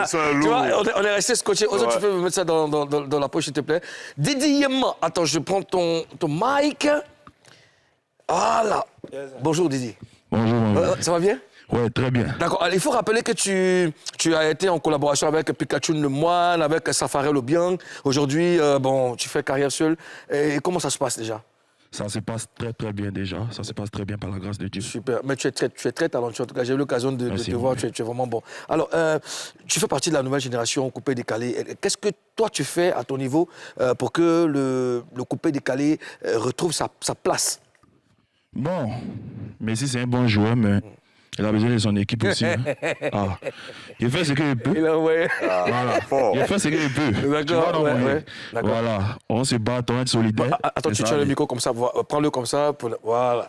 Tu vois, on est resté scotché. Ozone, tu peux me mettre ça dans la poche, s'il te plaît. Didi Yema, attends, je prends ton mic. Voilà. Bonjour, Didi. Bonjour. Ça va bien? Ouais, très bien. D'accord. Il faut rappeler que tu as été en collaboration avec Pikachu Le Moine, avec Safari Lobiang. Aujourd'hui, bon, tu fais carrière seule. Et comment ça se passe déjà? Ça se passe très, très bien déjà. Ça se passe très bien par la grâce de Dieu. Super. Mais tu es très talentueux. En tout cas, j'ai eu l'occasion de te voir. Tu es vraiment bon. Alors, tu fais partie de la nouvelle génération coupé-décalé. Qu'est-ce que toi, tu fais à ton niveau pour que le coupé-décalé retrouve sa place? Bon, Messi, c'est un bon joueur, mais il a besoin de son équipe aussi. Hein. Ah. Il fait ce qu'il peut. Voilà. Il fait ce qu'il peut. D'accord. Voilà. On se bat, on est solidaire. Attends, tu tiens le micro comme ça. Prends-le comme ça. Voilà.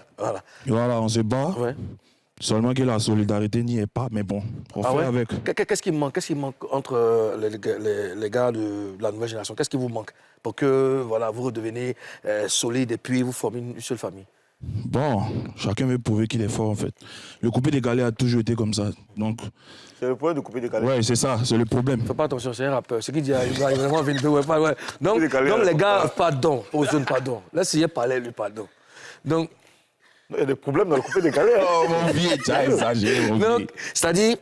Voilà, on se bat. Ouais. Seulement que la solidarité n'y est pas, mais bon, on fait avec. Qu'est-ce qui manque entre les gars de la nouvelle génération? Qu'est-ce qui vous manque pour que voilà, vous redeveniez solide et puis vous formez une seule famille? Bon, chacun veut prouver qu'il est fort en fait. Le coupé-décalé a toujours été comme ça. Donc... C'est le problème de coupé-décalé. Ouais, c'est ça, c'est le problème. Fais pas attention, c'est un rappeur. Ce qu'il dit, il va vraiment venir. Ouais. Donc les gars, pardon. Ozone, pardon. Laissez parler, lui, pardon. Donc... Il y a des problèmes dans le coupé-décalé. Oh mon vieux, tu as exagéré, mon vieux. C'est-à-dire,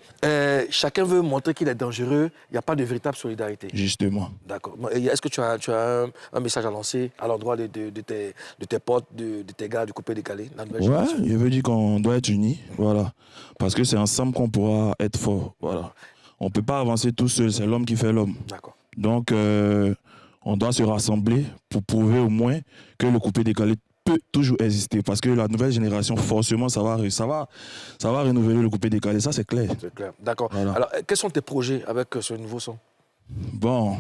chacun veut montrer qu'il est dangereux. Il n'y a pas de véritable solidarité. Justement. D'accord. Est-ce que tu as un message à lancer à l'endroit de tes potes, de tes gars du coupé-décalé? Ouais, je veux dire qu'on doit être unis. Voilà. Parce que c'est ensemble qu'on pourra être fort. Voilà. On ne peut pas avancer tout seul. C'est l'homme qui fait l'homme. D'accord. Donc, on doit se rassembler pour prouver au moins que le coupé-décalé peut toujours exister parce que la nouvelle génération, forcément, ça va renouveler le coupé-décalé, ça c'est clair. C'est clair, d'accord. Voilà. Alors, quels sont tes projets avec ce nouveau son? Bon,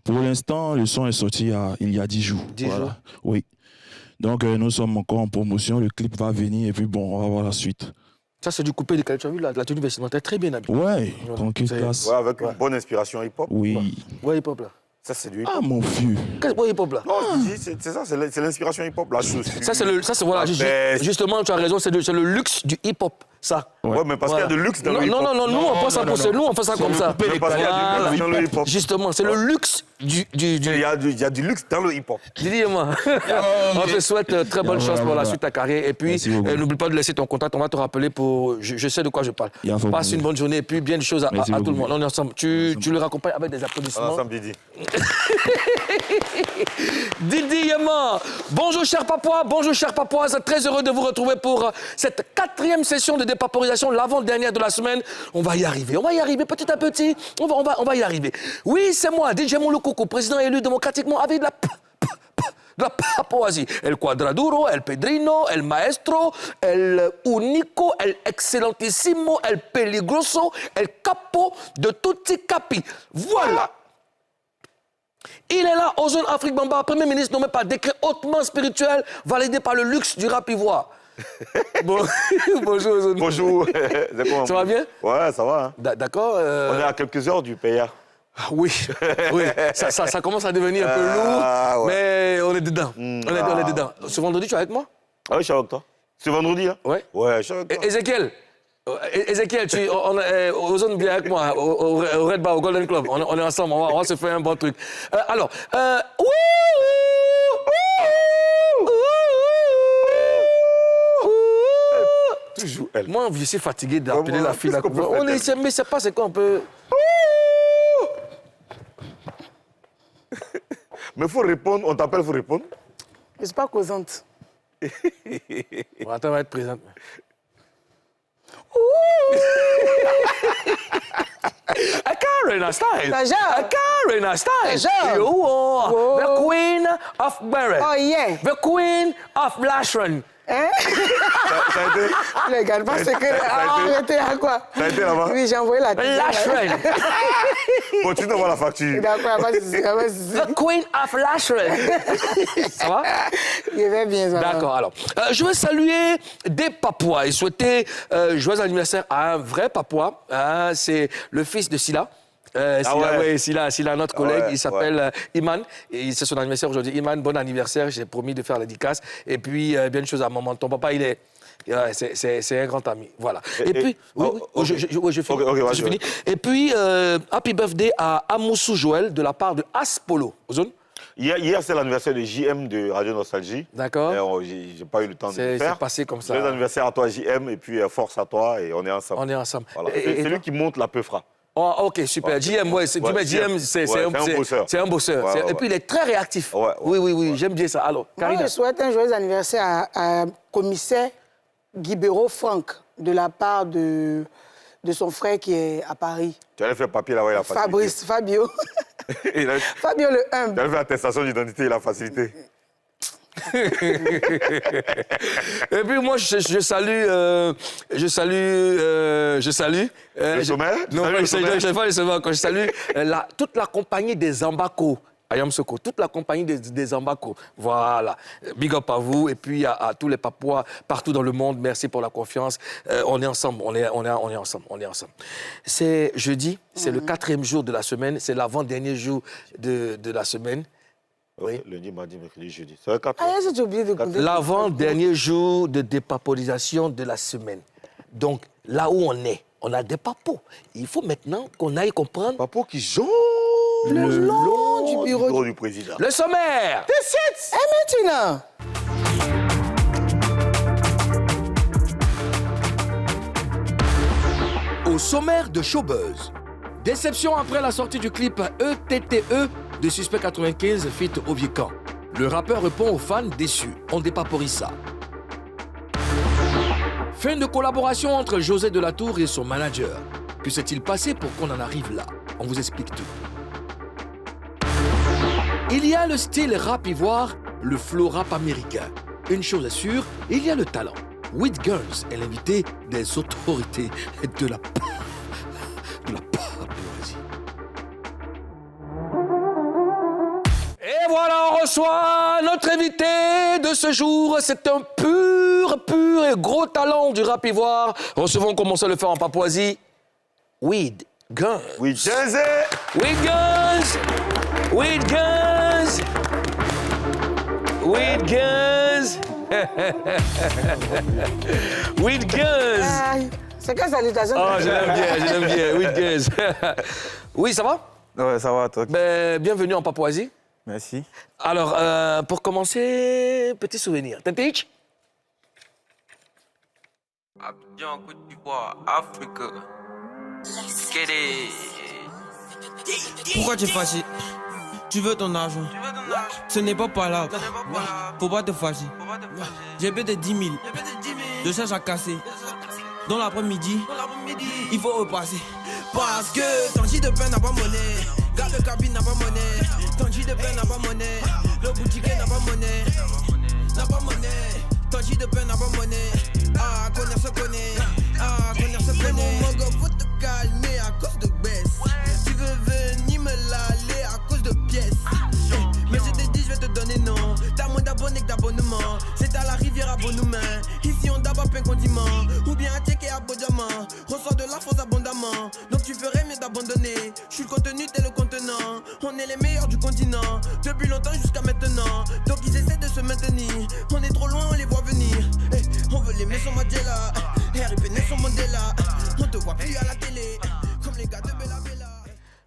pour l'instant, le son est sorti il y a 10 jours. 10 jours? Oui. Donc, nous sommes encore en promotion, le clip va venir et puis bon, on va voir la suite. Ça, c'est du coupé-décalé. Tu as vu la tenue vestimentaire très bien habillée. Ouais, tranquille, classe. Ouais, avec une bonne inspiration hip-hop. Oui. Ouais, hip-hop là. Ça, c'est du hip-hop. Ah, mon vieux. Qu'est-ce que hip-hop là? Non, c'est ça, c'est l'inspiration hip-hop, la chaussure. Voilà, justement, tu as raison, c'est le luxe du hip-hop, ça. Ouais, mais parce qu'il y a de luxe dans le hip-hop. Non, nous, on fait ça comme ça. Mais parce qu'il y a du luxe dans le hip-hop. Justement, c'est le luxe du... Il y a du luxe dans le hip-hop. Dis-moi. On te souhaite très bonne chance pour la suite de ta carrière. Et puis, n'oublie pas de laisser ton contact. On va te rappeler pour... Je sais de quoi je parle. Passe une bonne journée et puis bien de choses à tout le monde. On est ensemble. Tu le raccompagnes avec des applaudissements. Ensemble, Didi. Didi Yema. Bonjour, chers Papouas. Bonjour, chères Papouaises. Très heureux de vous retrouver pour cette 4e session de dépaporisation, l'avant-dernière de la semaine. On va y arriver petit à petit. On va y arriver. Oui, c'est moi, DJ Mouloukoukou, président élu démocratiquement avec de la Papouasie. El Quadraduro, El Pedrino, El Maestro, El Unico, El Excellentissimo, El Peligroso, El Capo de tutti capi. Voilà. Il est là, Ozone Afrique Bamba, Premier ministre nommé par décret hautement spirituel, validé par le luxe du rap ivoire. Bonjour Ozone. Bonjour. Ça va bien? Ouais, ça va. Hein. D'accord. On est à quelques heures du PA. Oui, ça commence à devenir un peu lourd, mais on est dedans. On est dedans. Ce vendredi, tu es avec moi? Ah oui, je suis avec toi. C'est vendredi, hein? Ouais. Ouais, je suis avec toi. Ézéchiel, Ozone bien avec moi, au Red Bar, au Golden Club. On est ensemble, on va se faire un bon truc. Alors, Toujours elle. moi, je suis fatigué d'appeler la fille. Mais c'est pas ce qu'on peut... Mais il faut répondre, on t'appelle, il faut répondre. Je ne suis pas causante. Bon, attends, on va être présente. A Karen style. A Karen style. You are the queen of Barrett. Oh yeah. The queen of Lashron. Hein? Ça a été... Regarde pas ce que... Ah, j'étais à quoi? Ça a été là-bas? Oui, j'ai envoyé la... Lashron. Continue d'avoir la facture. D'accord, pas de souci, pas de souci. The queen of Lashron. Ça va? Je vais bien, ça va. D'accord, alors. Je veux saluer des Papouas et souhaiter joyeux anniversaire à un vrai Papouas. C'est le fils de Silla. Silla, notre collègue, il s'appelle Iman. Et c'est son anniversaire aujourd'hui. Iman, bon anniversaire. J'ai promis de faire la dédicace. Et puis, bien une chose à maman. Ton papa, il est Ouais, c'est un grand ami. Voilà. Et puis, je finis. Ok, Je finis. Et puis, happy birthday à Amoussou Joël de la part de Aspolo. Ozone. Hier, c'est l'anniversaire de JM de Radio Nostalgie. D'accord. J'ai pas eu le temps de le faire. C'est passé comme ça. Joyeux anniversaire à toi, JM, et puis force à toi, et on est ensemble. On est ensemble. Voilà. C'est lui qui monte la Peufra. Oh, ok, super. Ouais. JM, ouais, JM, c'est un bosseur. C'est un bosseur. Ouais, Et puis, il est très réactif. Ouais. Oui, j'aime bien ça. Alors, Karina. Moi, je souhaite un joyeux anniversaire à commissaire Guibero Franck de la part de son frère qui est à Paris. Tu allais faire papier là-bas, il a facilité. Fabio. Fabio le humble. Tu allais faire attestation d'identité, il a facilité. Et puis moi, je salue. Le sommet? Non, Salut le sommet. je pas le sommet. Quand je salue toute la compagnie des Zambako. Ayam Soko, toute la compagnie des Zambako. Voilà. Big up à vous et puis à tous les Papouas partout dans le monde. Merci pour la confiance. On est ensemble. On est ensemble. C'est jeudi, c'est le 4e jour de la semaine. C'est l'avant-dernier jour de la semaine. Oui. Lundi, mardi, mercredi, jeudi. C'est vrai, 4 Ah, j'ai oublié de compter. L'avant-dernier jour de dépapolisation de la semaine. Donc, là où on a des papos. Il faut maintenant qu'on aille comprendre Papo qui jongle Le long du bureau du président. le sommaire. Et maintenant, Au sommaire de Showbuzz. Déception après la sortie du clip ETTE de Suspect 95 feat Obiekan. Le rappeur répond aux fans déçus. On dépaporise ça. Fin de collaboration entre José de la Tour et son manager. Que s'est-il passé pour qu'on en arrive là? On vous explique tout. Il y a le style rap ivoire, le flow rap américain. Une chose est sûre, il y a le talent. With Girls est l'invité des autorités de la Papouasie. Et voilà, on reçoit notre invité de ce jour. C'est un pur et gros talent du rap ivoire. Recevons, comme on sait le faire en Papouasie, With Girls. Oui, Jersey. With Girls. With Girls. With Girls. With Girls. c'est quelle salutation? Oh, je l'aime bien. With Girls. Oui, ça va? Ouais, ça va, toi. Ben, bienvenue en Papouasie. Merci. Alors, pour commencer, petit souvenir. Tentich? Abidjan, Côte d'Ivoire, Afrique. Kédé. Pourquoi tu es fâché? Tu veux ton argent? Ce n'est pas là. Faut pas te fâcher. J'ai plus de 10 000. Je cherche à casser. Dans l'après-midi, il faut repasser. Parce que Tangi de pain n'a pas monnaie. Garde de cabine n'a pas monnaie. Tangi de pain n'a pas monnaie. Le boutiquier n'a pas monnaie. N'a pas monnaie. Tangi de pain n'a pas monnaie. Ah, connaître se connaît. Ah, connaître se connaît. Mon mogo, faut te calmer à cause de baisse. Tu veux venir me l'aller à cause de pièces. Mais je t'ai dit, je vais te donner non. T'as moins d'abonnés que d'abonnements. C'est à la rivière abonnement. Ici, on d'abord plein condiment. Ou bien un check et abonnement. Reçois de la force abondamment. Donc tu ferais mieux d'abandonner. Je suis le contenu, t'es le contenant. On est les meilleurs du continent. Depuis longtemps jusqu'à maintenant. Donc ils essaient de se maintenir. On est trop loin, on les voit venir. On veut les Nelson Mandela. RIP Nelson Mandela. On te voit plus à la télé. Comme les gars de Bella Bella.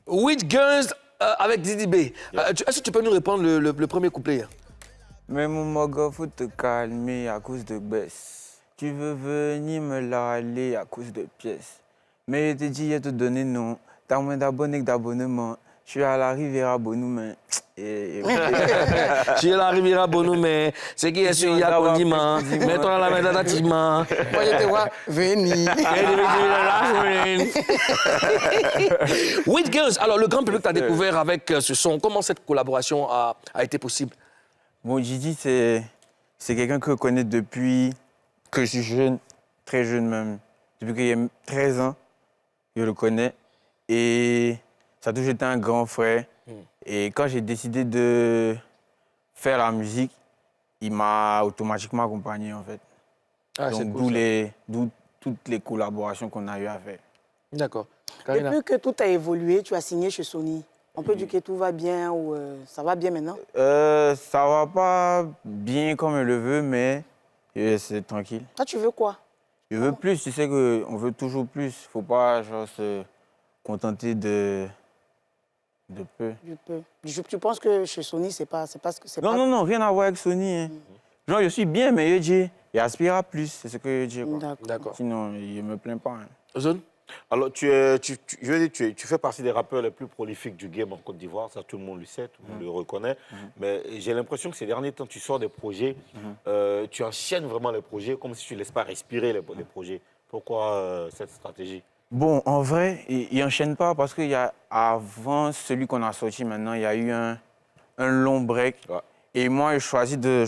With Girls avec Didi B. Est-ce que tu peux nous répondre le premier couplet? Mais mon mogo, faut te calmer à cause de baisse. Tu veux venir me l'aller à cause de pièces. Mais je t'ai dit, je vais te donner non. T'as moins d'abonnés que d'abonnements. Je suis à la Riviera Bonoumen. Je suis à la Riviera Bonoumen. C'est qui est sur Y'a Condiment. Mets-toi la main dans ta tima. Moi, je te vois venir. With Girls, alors le grand public t'a découvert avec ce son. Comment cette collaboration a été possible? Bon, Gigi, c'est quelqu'un que je connais depuis que je suis jeune, très jeune même. Depuis que j'ai 13 ans, je le connais. Et ça a toujours été un grand frère. Et quand j'ai décidé de faire la musique, il m'a automatiquement accompagné, en fait. Ah, donc, cool, d'où toutes les collaborations qu'on a eu à faire. D'accord. Karina. Depuis que tout a évolué, tu as signé chez Sony. On peut dire que tout va bien ou ça va bien maintenant? Ça va pas bien comme je le veux, mais Et c'est tranquille. Toi, tu veux quoi? Je veux plus, tu sais qu'on veut toujours plus. Faut pas genre, se contenter de peu. Du peu. Tu penses que chez Sony, c'est pas ce que c'est Non, pas... non, non, rien à voir avec Sony. Hein. Genre, je suis bien, mais je dis, il aspire à plus, c'est ce que je dis. Quoi. D'accord. Sinon, je me plains pas. Hein. Zone? Alors, tu fais partie des rappeurs les plus prolifiques du game en Côte d'Ivoire. Ça, tout le monde le sait, tout le monde le reconnaît. Mais j'ai l'impression que ces derniers temps, tu sors des projets, tu enchaînes vraiment les projets comme si tu ne laisses pas respirer les projets. Pourquoi cette stratégie? Bon, en vrai, il n'enchaîne pas parce qu'il y a, avant celui qu'on a sorti maintenant, il y a eu un long break. Ouais. Et moi, j'ai choisi de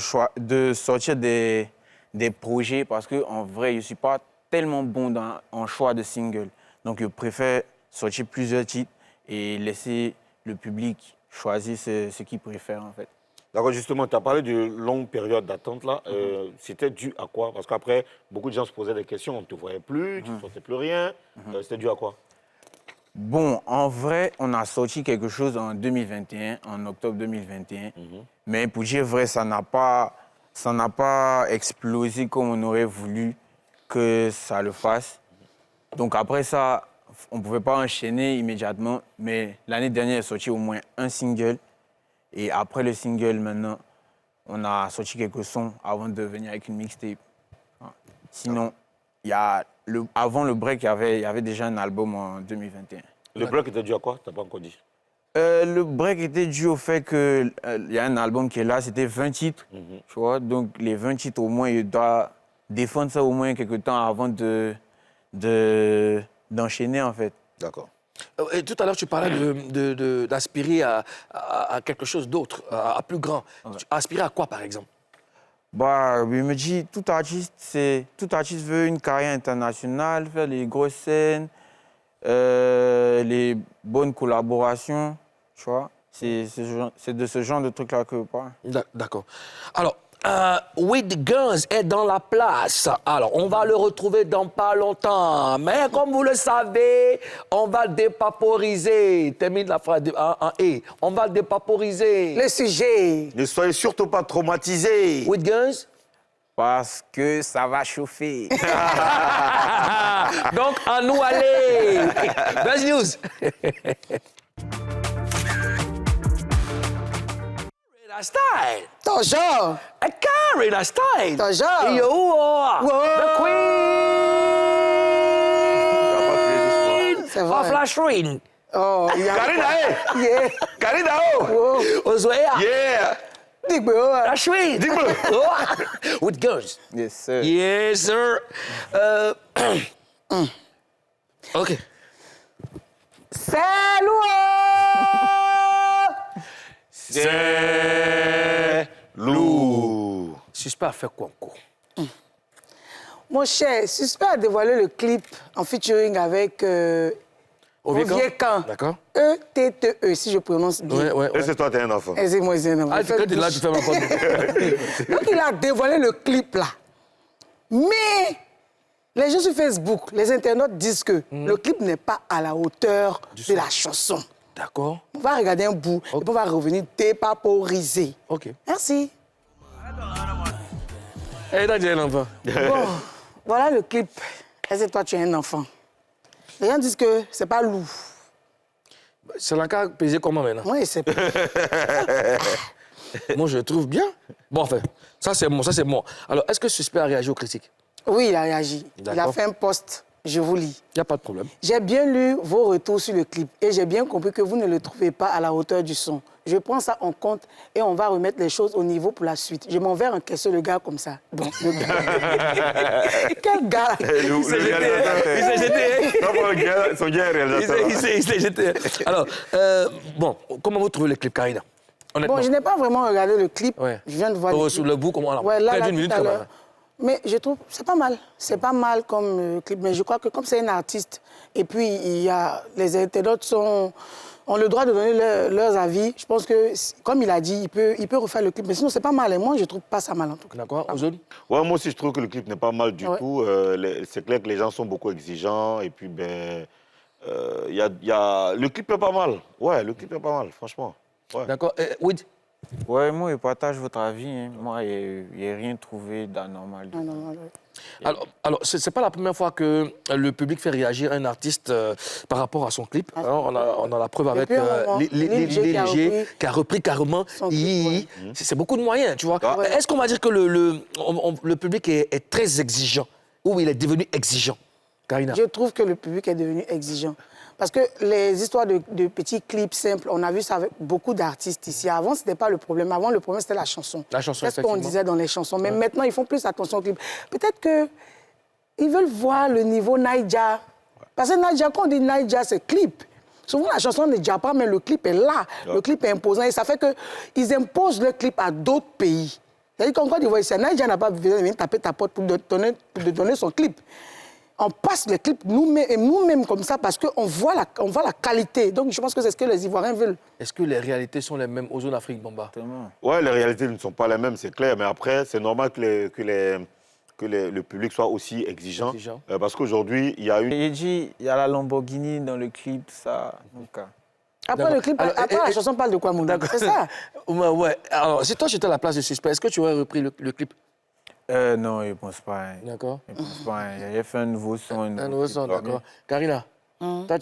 sortir des projets parce qu'en vrai, je ne suis pas tellement bon en choix de single. Donc, je préfère sortir plusieurs titres et laisser le public choisir ce qu'il préfère, en fait. D'accord, justement, tu as parlé de longue période d'attente, là. C'était dû à quoi? Parce qu'après, beaucoup de gens se posaient des questions. On ne te voyait plus, tu ne sortais plus rien. C'était dû à quoi? Bon, en vrai, on a sorti quelque chose en 2021, en octobre 2021. Mais pour dire vrai, ça n'a pas explosé comme on aurait voulu que ça le fasse. Donc après ça, on ne pouvait pas enchaîner immédiatement. Mais l'année dernière, j'ai sorti au moins un single. Et après le single, maintenant, on a sorti quelques sons avant de venir avec une mixtape. Sinon, avant le break, il y avait déjà un album en 2021. Le bloc était dû à quoi? Tu n'as pas encore dit. Le break était dû au fait qu'il y a un album qui est là, c'était 20 titres. Tu vois, donc les 20 titres, au moins, il doit défendre ça au moins quelques temps avant d'enchaîner, en fait. D'accord. Et tout à l'heure, tu parlais d'aspirer à quelque chose d'autre, à plus grand. Tu aspirais à quoi, par exemple? Bah, il me dit, tout artiste veut une carrière internationale, faire les grosses scènes, les bonnes collaborations, tu vois. C'est de ce genre de trucs-là que je parle. D'accord. Alors, With Guns est dans la place. Alors, on va le retrouver dans pas longtemps. Mais comme vous le savez, on va dépaporiser. Termine la phrase en E. On va dépaporiser. Le sujet. Ne soyez surtout pas traumatisés. With Guns? Parce que ça va chauffer. Donc, à nous aller. Buzz News. Style. Ton genre. A Karina style. Ton genre. Yo, Wow. the queen C'est of vrai. la shrine. Oh, il y a... Karina, hey! Yeah. Karina, oh! Oh. Ozoea. Yeah! Dis-moi, ouais. La shrine. With girls. Yes, sir. Yes, sir. OK. C'est lourd. C'est lourd. Suspect a fait quoi encore? Mon cher, Suspect a dévoilé le clip en featuring avec Oviekan. D'accord. E-T-T-E, si je prononce bien. Ouais. Et c'est toi, t'es un enfant. Excusez-moi, Zénab. Ah, quand tu es là, tu fais ma faute. Donc, il a dévoilé le clip là. Mais les gens sur Facebook, les internautes disent que le clip n'est pas à la hauteur de la chanson. D'accord. On va regarder un bout et puis on va revenir dépaporiser. OK. Merci. Eh, t'as dit un enfant. Bon, voilà le clip. Est-ce que toi, tu es un enfant? Les gens disent que c'est pas lourd. C'est l'encore pesé comment maintenant? Oui, c'est pas. Moi, je le trouve bien. Bon, enfin, ça c'est moi. Alors, est-ce que Suspect a réagi aux critiques? Oui, il a réagi. Il a D'accord. fait un post. Je vous lis. Il n'y a pas de problème. J'ai bien lu vos retours sur le clip et j'ai bien compris que vous ne le trouvez pas à la hauteur du son. Je prends ça en compte et on va remettre les choses au niveau pour la suite. Je m'envers encaisser le gars comme ça. Bon, le gars. Quel gars? Il s'est jeté. Son gars est réalisateur. Il s'est jeté. Alors, bon, comment vous trouvez le clip, Karina? Honnêtement. Bon, je n'ai pas vraiment regardé le clip. Ouais. Je viens de voir Sur le bout, comment on a Ouais, là, perdu une tout minute à quand l'heure. même. Mais je trouve c'est pas mal. C'est pas mal comme clip. Mais je crois que comme c'est un artiste, et puis les internautes ont le droit de donner leurs avis. Je pense que, comme il a dit, il peut refaire le clip. Mais sinon, c'est pas mal. Et moi, je trouve pas ça mal en tout cas. D'accord, Ozone? Ouais, moi aussi, je trouve que le clip n'est pas mal du Ouais. tout. C'est clair que les gens sont beaucoup exigeants. Et puis, le clip est pas mal. Ouais, le clip est pas mal, franchement. Ouais. D'accord. Oui. Ouais, moi, je partage votre avis. Hein. Moi, je n'ai rien trouvé d'anormal. Ah, non, ouais. Alors ce n'est pas la première fois que le public fait réagir un artiste par rapport à son clip. Alors, on a la preuve avec Depuis un moment, Lil J qui a repris carrément. Son clip, C'est beaucoup de moyens, tu vois. Ouais. Est-ce qu'on va dire que le public est très exigeant ou il est devenu exigeant, Karina? Je trouve que le public est devenu exigeant. Parce que les histoires de petits clips simples, on a vu ça avec beaucoup d'artistes ici. Avant, ce n'était pas le problème. Avant, le problème, c'était la chanson. La chanson, Qu'est-ce qu'on effectivement. disait dans les chansons? Mais maintenant, ils font plus attention au clip. Peut-être qu'ils veulent voir le niveau Naija. Parce que Naija, quand on dit Naija, c'est clip. Souvent, la chanson n'est déjà pas, mais le clip est là. Le clip est imposant. Et ça fait qu'ils imposent le clip à d'autres pays. C'est-à-dire qu'en Côte d'Ivoire, ici, Naija n'a pas besoin de venir taper ta porte pour de donner son clip. On passe le clip nous-mêmes comme ça parce qu'on voit la qualité. Donc, je pense que c'est ce que les Ivoiriens veulent. Est-ce que les réalités sont les mêmes aux zones Afrique, Bamba? Ouais, les réalités ne sont pas les mêmes, c'est clair. Mais après, c'est normal que le public soit aussi exigeant. Parce qu'aujourd'hui, il y a une... Il dit, il y a la Lamborghini dans le clip, ça. Donc, Après, le clip, Alors, après la chanson parle de quoi, mon C'est ça. Ouais. Alors, si toi, j'étais à la place du suspect, est-ce que tu aurais repris le clip? non, je ne pense pas. Hein. D'accord. Je pense pas. Hein. J'ai fait un nouveau son. Un nouveau son, d'accord. Karina, toi,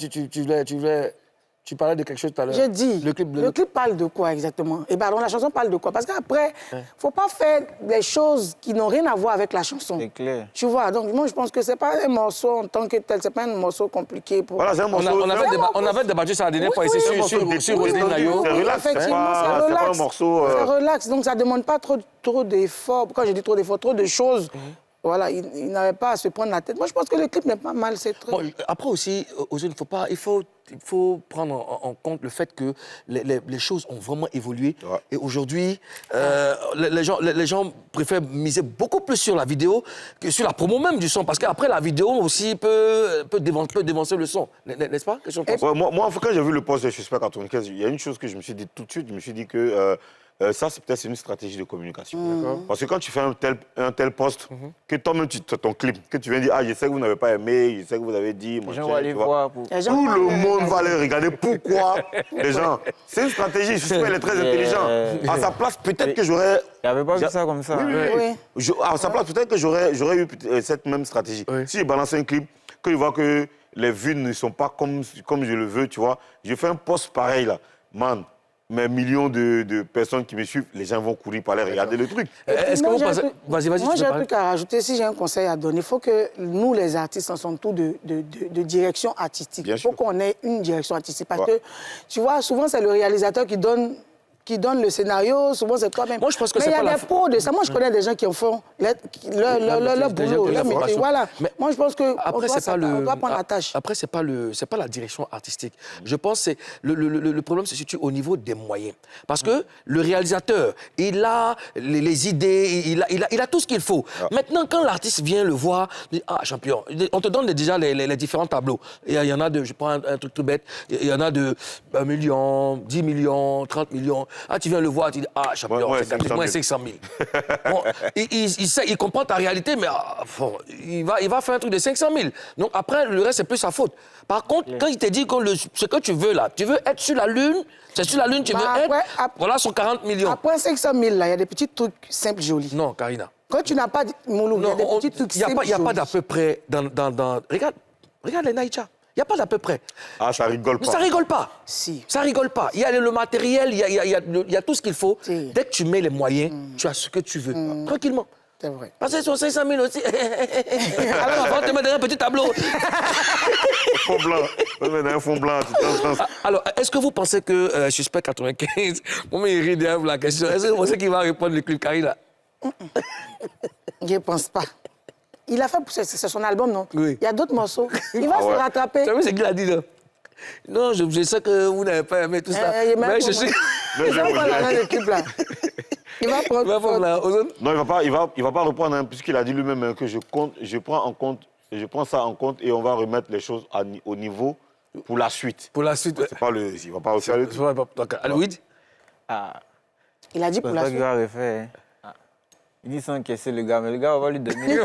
tu parlais de quelque chose tout à l'heure. J'ai dit, Le clip, le clip parle de quoi exactement? Et pardon, la chanson parle de quoi? Parce qu'après, il ne faut pas faire des choses qui n'ont rien à voir avec la chanson. C'est clair. Tu vois, donc moi, je pense que ce n'est pas un morceau en tant que tel, ce n'est pas un morceau compliqué. Pour... Voilà, c'est un morceau... On avait débattu ça la dernière fois ici sur Roselyne Nayo. C'est relax, c'est pas un morceau... Ça relaxe, donc ça ne demande pas trop d'efforts. Quand je dis trop d'efforts, trop de choses. Voilà, il n'avait pas à se prendre la tête. Moi, je pense que le clip n'est pas mal, c'est très... Bon, après aussi, il faut prendre en compte le fait que les choses ont vraiment évolué. Ouais. Et aujourd'hui, les gens préfèrent miser beaucoup plus sur la vidéo que sur la promo même du son. Parce qu'après, la vidéo aussi peut dévancer le son. N'est-ce pas? Ouais, moi, quand j'ai vu le post de Suspect 95, il y a une chose que je me suis dit tout de suite. Je me suis dit que... ça, c'est peut-être une stratégie de communication. Parce que quand tu fais un tel post, que toi-même, ton clip, que tu viens dire, ah, je sais que vous n'avez pas aimé, je sais que vous avez dit... Les gens vont aller voir. Tout le monde va aller regarder. Pourquoi les gens... C'est une stratégie. Suspect, il est très intelligent. À sa place, peut-être que j'aurais... Il n'y avait pas vu ça comme ça. Oui. À sa place, peut-être que j'aurais eu cette même stratégie. Oui. Si je balance un clip, que je vois que les vues ne sont pas comme je le veux, tu vois, je fais un post pareil, là. Man, mes millions de personnes qui me suivent, les gens vont courir pour aller regarder le truc. Est-ce que vous pensez... Vas-y, moi, j'ai un truc à rajouter. Si j'ai un conseil à donner, il faut que nous, les artistes, en sommes tous de direction artistique. Il faut qu'on ait une direction artistique. Parce que, tu vois, souvent, c'est le réalisateur qui donne le scénario, souvent c'est toi-même. Moi, je pense que mais c'est pas il y a des pros de ça. Moi, je connais des gens qui en font leur boulot. Voilà. Mais moi, je pense qu'on doit prendre la tâche. Après, c'est pas la direction artistique. Je pense que le problème se situe au niveau des moyens. Parce que le réalisateur, il a les idées, il a tout ce qu'il faut. Maintenant, quand l'artiste vient le voir, il dit, ah, champion, on te donne déjà les différents tableaux. Il y en a de, je prends un truc tout bête, il y en a de 1 million, 10 millions, 30 millions. Ah, tu viens le voir, tu dis, ah, champion, c'est moins 500 000. Bon, il comprend ta réalité, mais bon, il va faire un truc de 500 000. Donc après, le reste, c'est plus sa faute. Par contre, quand il te dit que ce que tu veux là, tu veux être sur la Lune, c'est sur la Lune tu veux être, voilà son 40 millions. Après 500 000, là, il y a des petits trucs simples, jolis. Non, Karina. Quand tu n'as pas de Moulou, il y a des petits trucs simples, il n'y a pas d'à peu près dans... Regarde les Naïcha. Il n'y a pas d'à peu près. Ah, ça rigole pas. Mais ça rigole pas. Si. Ça rigole pas. Il y a le matériel, il y a tout ce qu'il faut. Si. Dès que tu mets les moyens, tu as ce que tu veux. Tranquillement. C'est vrai. Parce qu'ils sont 500 000 aussi. Alors, on va te mettre un petit tableau. Fond blanc. On va mettre un fond blanc. Alors, est-ce que vous pensez que Suspect 95, moi, il rit derrière la question, est-ce que vous pensez qu'il va répondre le clip Karina? Je ne pense pas. Il a fait, c'est son album, non? Oui. Il y a d'autres morceaux. Il va se rattraper. Tu sais ce qu'il a dit, là? Non, je sais que vous n'avez pas aimé tout ça. Mais je sais... Il va prendre le clip, là. Il va prendre la... Non, il va pas reprendre, hein, puisqu'il a dit lui-même hein, que je prends ça en compte et on va remettre les choses au niveau pour la suite. Pour la suite. C'est pas le... Il va pas refaire le truc. Donc, Aloïd? Ah. Il a dit pour la suite. C'est pas qu'il va refaire. Il dit sans encaisser le gars, mais le gars va lui donner.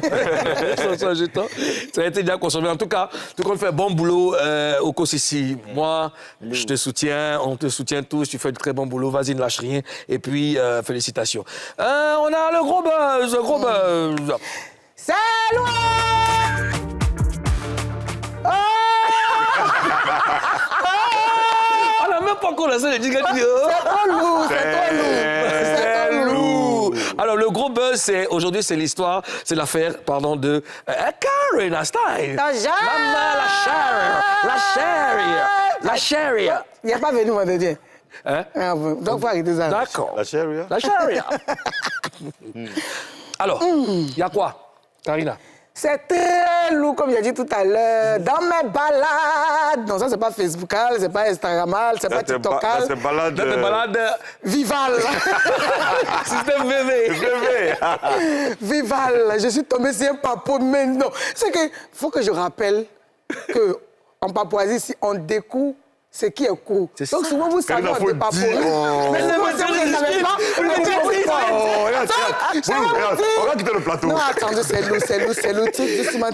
Ça a été bien consommé. En tout cas, tout compte fait bon boulot au Kosisi. Moi, je te soutiens, on te soutient tous. Tu fais de très bon boulot. Vas-y, ne lâche rien. Et puis, félicitations. On a le gros buzz, C'est loin. On n'a même pas encore lancé le jingle. C'est trop lourd, c'est trop lourd. Alors, le gros buzz, aujourd'hui, c'est l'histoire, c'est l'affaire, pardon, de Karen Stein. Maman, la chérie. Il n'est pas venu vendredi. Hein? Donc, il faut arrêter ça. D'accord. La chérie. La chérie. Alors, il y a quoi, Karina? C'est très lourd, comme j'ai dit tout à l'heure. Dans mes balades. Non, ça, c'est pas Facebookal, c'est pas Instagramal, c'est pas TikTokal. C'est balade. Dans tes balades, Vival. système VV. Vival. Je suis tombé sur un papo, mais non. C'est que, faut que je rappelle qu'en Papouasie, si on découvre, c'est qui est court. Donc souvent, vous savez, on dit papo. Mais c'est vous ne savez pas. On va quitter le plateau. Non, attendez, c'est lourd. Doucement,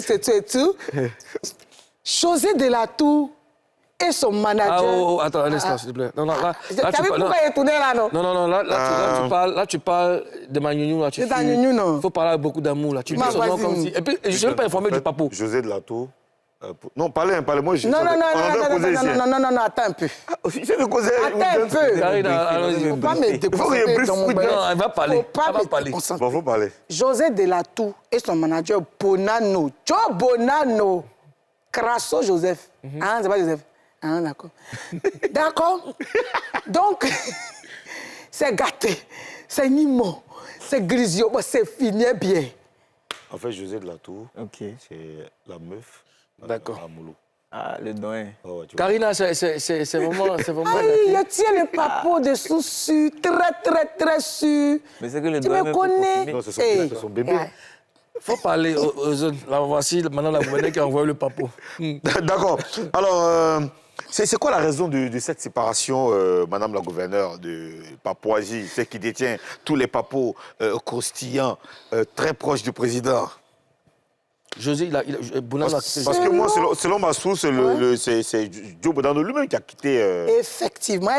c'est tout. José Delatour et son manager. Attends, un instant, s'il te plaît. Non, là, T'as vu pourquoi il est tourné là, non? Non, là, tu parles de ma gnougnou, là. De ta gnougnou, non? Il faut parler avec beaucoup d'amour, là. Tu dis son nom comme si... Et puis, je ne suis même pas informé du papo. José Delatour. Non, parlez, moi. Non, attends un peu. C'est de causer. Attends un peu. Karina, allons-y. Faut pas me déconcentrer dans mon bain. Non, elle va parler. Faut pas me parler. déconcentrer. Bon, faut parler. José Delatour et son manager Bonano. Joe Bonano. Crasso Joseph. Ah, c'est pas Joseph. Ah, d'accord. D'accord. Donc, c'est gâté, c'est Nimo, c'est Grisio, c'est fini bien. En fait, José Delatour, Ok. c'est la meuf. D'accord. À Moulou. Ah, le doyen. Oh, ouais, tu vois. Karina, c'est vraiment... Aïe, il tient le papo de sous-su, très sûr. Mais c'est que le Tu doyen me même connais? Non, c'est son bébé. Faut parler aux jeunes. Là, voici maintenant la gouverneur qui a envoyé le papo. D'accord. Alors, c'est quoi la raison de cette séparation, Madame la gouverneure de Papouasie, celle qui détient tous les papos croustillants, très proches du président? José, Bonano a... Parce que moi, selon ma source, c'est Joe Bonano lui-même qui a quitté... Effectivement,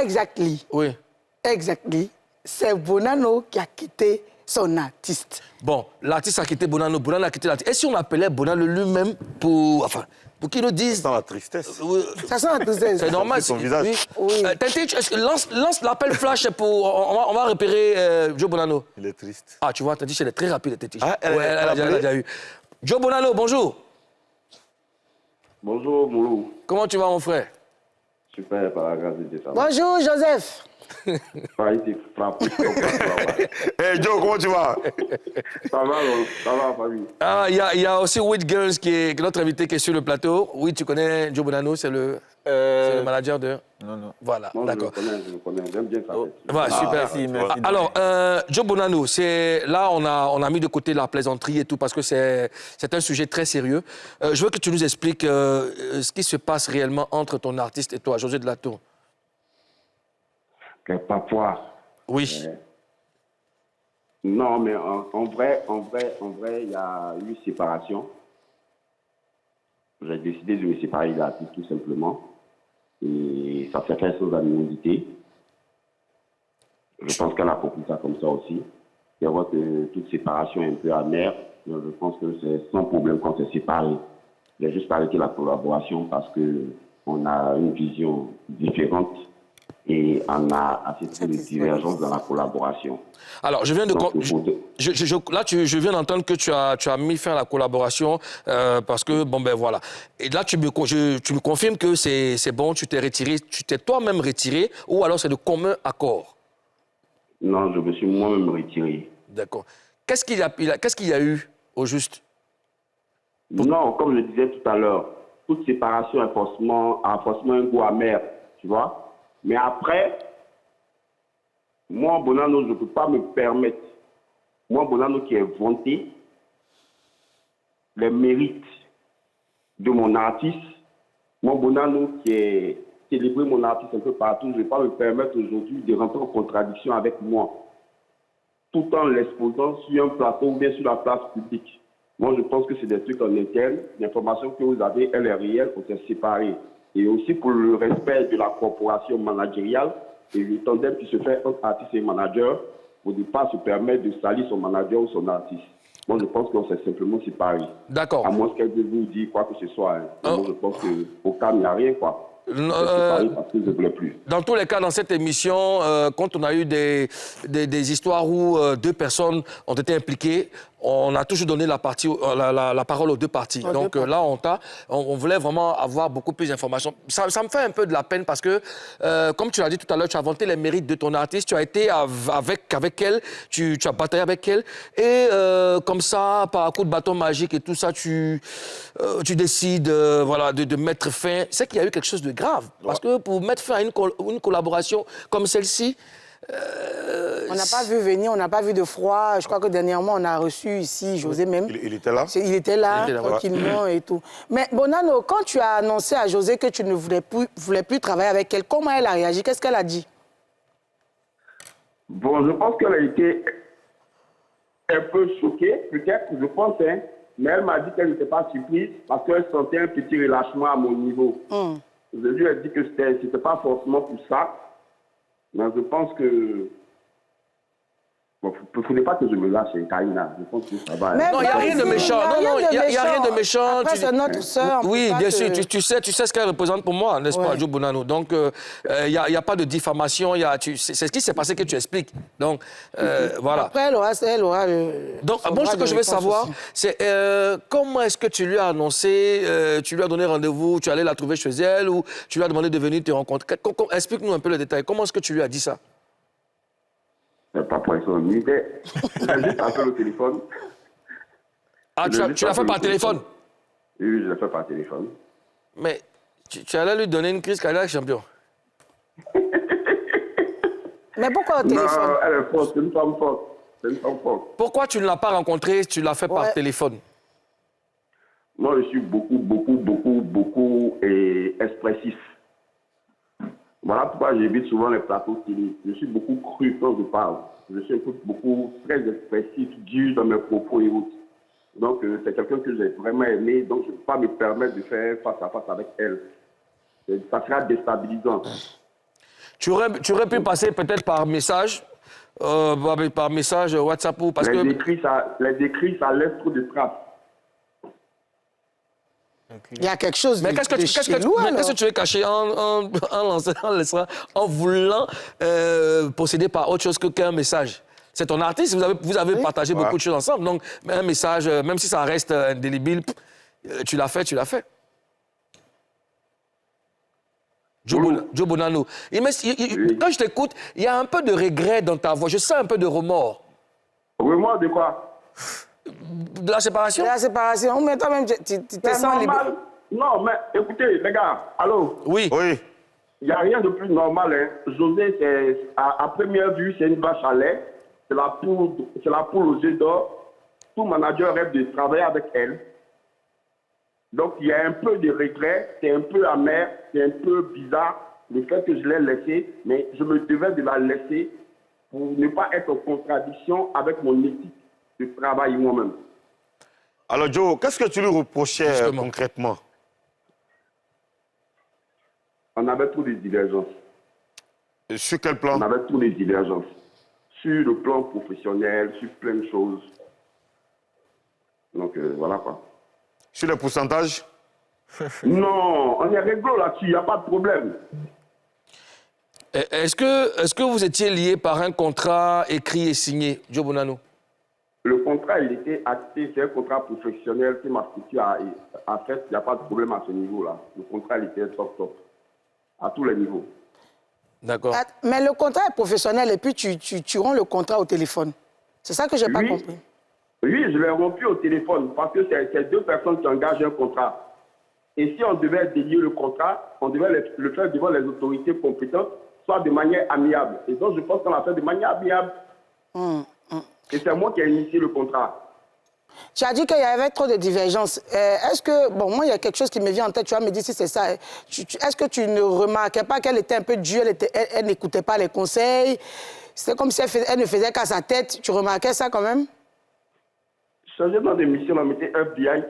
Oui. Exactly. C'est Bonano qui a quitté son artiste. Bon, l'artiste a quitté Bonano, Bonano a quitté l'artiste. Et si on appelait Bonano lui-même pour qu'il nous dise... Sans la tristesse. Ça sent la tristesse. C'est normal. Son visage. Oui. Tintin, lance l'appel flash pour... On va repérer Joe Bonano. Il est triste. Ah, tu vois, Tintin, elle est très rapide, Tintin. Ah, elle a déjà eu. Joe Bonano, bonjour. Bonjour, Moulou. Comment tu vas, mon frère? Super, par la grâce de Dieu, ça va. Bonjour, Joseph. Pas été frappé. Hey Joe, comment tu vas? Ça va, famille. Ah, il y a aussi Wade Girls qui est notre invité qui est sur le plateau. Oui, tu connais Joe Bonano, c'est le manager de... Non. Voilà, Non, d'accord. je le connais. J'aime bien ça. Voilà, super. merci. Alors, Joe Bonano, là, on a mis de côté la plaisanterie et tout parce que c'est un sujet très sérieux. Je veux que tu nous expliques ce qui se passe réellement entre ton artiste et toi, José Delatour. Les Papouas. Oui. Non, mais en vrai, il y a eu séparation. J'ai décidé de me séparer de l'artiste tout simplement. Et ça fait quelque chose d'animosité. Je pense qu'elle a compris ça comme ça aussi. Je vois que toute séparation est un peu amère. Je pense que c'est sans problème qu'on s'est séparés. J'ai juste arrêté la collaboration parce qu'on a une vision différente et on a assez de divergences dans la collaboration. Alors, je viens de... Donc, je viens d'entendre que tu as mis fin à la collaboration parce que, bon, ben voilà. Et là, tu me confirmes que c'est bon, tu t'es retiré, tu t'es toi-même retiré ou alors c'est de commun accord? Non, je me suis moi-même retiré. D'accord. Qu'est-ce qu'il y a eu au juste? Non, comme je disais tout à l'heure, toute séparation a forcément un goût amer, tu vois. Mais après, moi, Bonano, je ne peux pas me permettre, moi, Bonano qui est vanté, les mérites de mon artiste, moi, Bonano qui est célébré mon artiste un peu partout, je ne vais pas me permettre aujourd'hui de rentrer en contradiction avec moi. tout en l'exposant sur un plateau ou bien sur la place publique. Moi, je pense que c'est des trucs en interne. L'information que vous avez, elle est réelle, on s'est séparés. Et aussi pour le respect de la corporation managériale et le tandem qui se fait entre artiste et manager, pour ne pas se permettre de salir son manager ou son artiste. Moi, je pense qu'on s'est simplement séparés. D'accord. À moins qu'elle vous dise quoi que ce soit. Hein. Moi, je pense qu'au cas, il n'y a rien, quoi. Parce que je ne voulais plus. Dans tous les cas, dans cette émission, quand on a eu des histoires où 2 personnes ont été impliquées, on a toujours donné la parole aux 2 parties. Donc là, on voulait vraiment avoir beaucoup plus d'informations. Ça me fait un peu de la peine parce que, comme tu l'as dit tout à l'heure, tu as vanté les mérites de ton artiste, tu as été avec elle, tu as bataillé avec elle, et comme ça, par un coup de bâton magique et tout ça, tu décides voilà, de mettre fin. C'est qu'il y a eu quelque chose de grave. Parce que pour mettre fin à une collaboration comme celle-ci, on n'a pas vu venir, on n'a pas vu de froid. Je crois que dernièrement, on a reçu ici José même. Il était là? Il était là, tranquillement et tout. Mais Bonano, quand tu as annoncé à José que tu ne voulais plus travailler avec elle, comment elle a réagi? Qu'est-ce qu'elle a dit? Bon, je pense qu'elle a été un peu choquée, peut-être, je pense, hein. Mais elle m'a dit qu'elle n'était pas surprise parce qu'elle sentait un petit relâchement à mon niveau. Je lui ai dit que c'était pas forcément pour ça. Mais je pense que... Bon, il ne faudrait pas que je me lâche, Karina. Je pense que ça va. Non, il n'y a rien de méchant. Non, il n'y a rien de méchant. Après, c'est notre sœur. Oui, bien sûr. Tu sais ce qu'elle représente pour moi, n'est-ce pas, Joe Bonano? Donc, il n'y a pas de diffamation. C'est ce qui s'est passé que tu expliques. Donc, voilà. Après, elle aura donc, bon, ce que je veux savoir, c'est comment est-ce que tu lui as annoncé, tu lui as donné rendez-vous, tu allais la trouver chez elle ou tu lui as demandé de venir te rencontrer? Explique-nous un peu le détail. Comment est-ce que tu lui as dit ça? Pas pour son idée. Il a juste appelé au téléphone. Ah, tu l'as fait par téléphone? Oui, je l'ai fait par téléphone. Mais tu allais lui donner une crise cardiaque, champion. Mais pourquoi au téléphone? Non, elle est forte, c'est une femme forte. C'est une femme forte. Pourquoi tu ne l'as pas rencontrée, tu l'as fait par téléphone? Moi, je suis beaucoup expressif. Voilà pourquoi j'évite souvent les plateaux télé. Je suis beaucoup cru quand je parle. Je suis beaucoup très expressif, dur dans mes propos et autres. Donc, c'est quelqu'un que j'ai vraiment aimé. Donc, je ne peux pas me permettre de faire face à face avec elle. Ça sera déstabilisant. Tu aurais pu passer peut-être par message WhatsApp ou parce les écrits, ça laisse trop de traces. Il y a quelque chose mais qu'est-ce que tu veux cacher en voulant procéder par autre chose qu'un message? C'est ton artiste, vous avez partagé beaucoup de choses ensemble. Donc, un message, même si ça reste indélébile, tu l'as fait. Joe Bonano. Quand je t'écoute, il y a un peu de regret dans ta voix. Je sens un peu de remords. Remords de quoi? De la séparation? De la séparation. Mais toi-même, tu te sens libre. Non, mais écoutez, les gars, allô? Oui. Il n'y a rien de plus normal. Hein. José, à première vue, c'est une vache à lait. C'est la poule aux œufs d'or. Tout manager rêve de travailler avec elle. Donc, il y a un peu de regret, c'est un peu amer, c'est un peu bizarre le fait que je l'ai laissée, mais je me devais de la laisser pour ne pas être en contradiction avec mon éthique de travail moi-même. Alors, Joe, qu'est-ce que tu lui reprochais concrètement? On avait tous des divergences. Et sur quel plan? On avait tous des divergences. Sur le plan professionnel, sur plein de choses. Donc, voilà quoi. Sur les pourcentages? Non, on est réglo là-dessus, il n'y a pas de problème. Est-ce que vous étiez liés par un contrat écrit et signé, Joe Bonano? Le contrat, il était acté, c'est un contrat professionnel que ma structure a fait, il n'y a pas de problème à ce niveau-là. Le contrat, il était top, à tous les niveaux. D'accord. Mais le contrat est professionnel et puis tu rends le contrat au téléphone. C'est ça que je n'ai pas compris. Oui, je l'ai rompu au téléphone parce que c'est 2 personnes qui engagent un contrat. Et si on devait délier le contrat, on devait le faire devant les autorités compétentes, soit de manière amiable. Et donc, je pense qu'on l'a fait de manière amiable. Et c'est moi qui ai initié le contrat. Tu as dit qu'il y avait trop de divergences. Est-ce que, bon, moi, il y a quelque chose qui me vient en tête, tu vas me dire si c'est ça. Est-ce que tu ne remarquais pas qu'elle était un peu dure, elle n'écoutait pas les conseils? C'était comme si elle ne faisait qu'à sa tête. Tu remarquais ça quand même? Changement d'émission, on mettait FBI.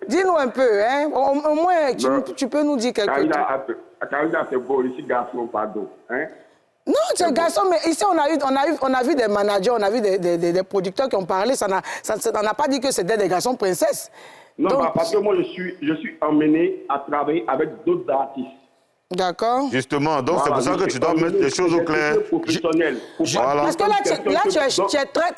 Dis-nous un peu, hein? Au moins, tu peux nous dire quelque chose. Karina, c'est beau, ici, garçon, pardon. Hein? Non, c'est un garçon, mais ici, on a vu des managers, on a vu des producteurs qui ont parlé, ça n'a pas dit que c'était des garçons princesses. Non, Donc, parce que moi, je suis emmené à travailler avec d'autres artistes. D'accord. Justement, donc c'est pour ça que tu dois mettre les choses au clair. Voilà. Parce que là,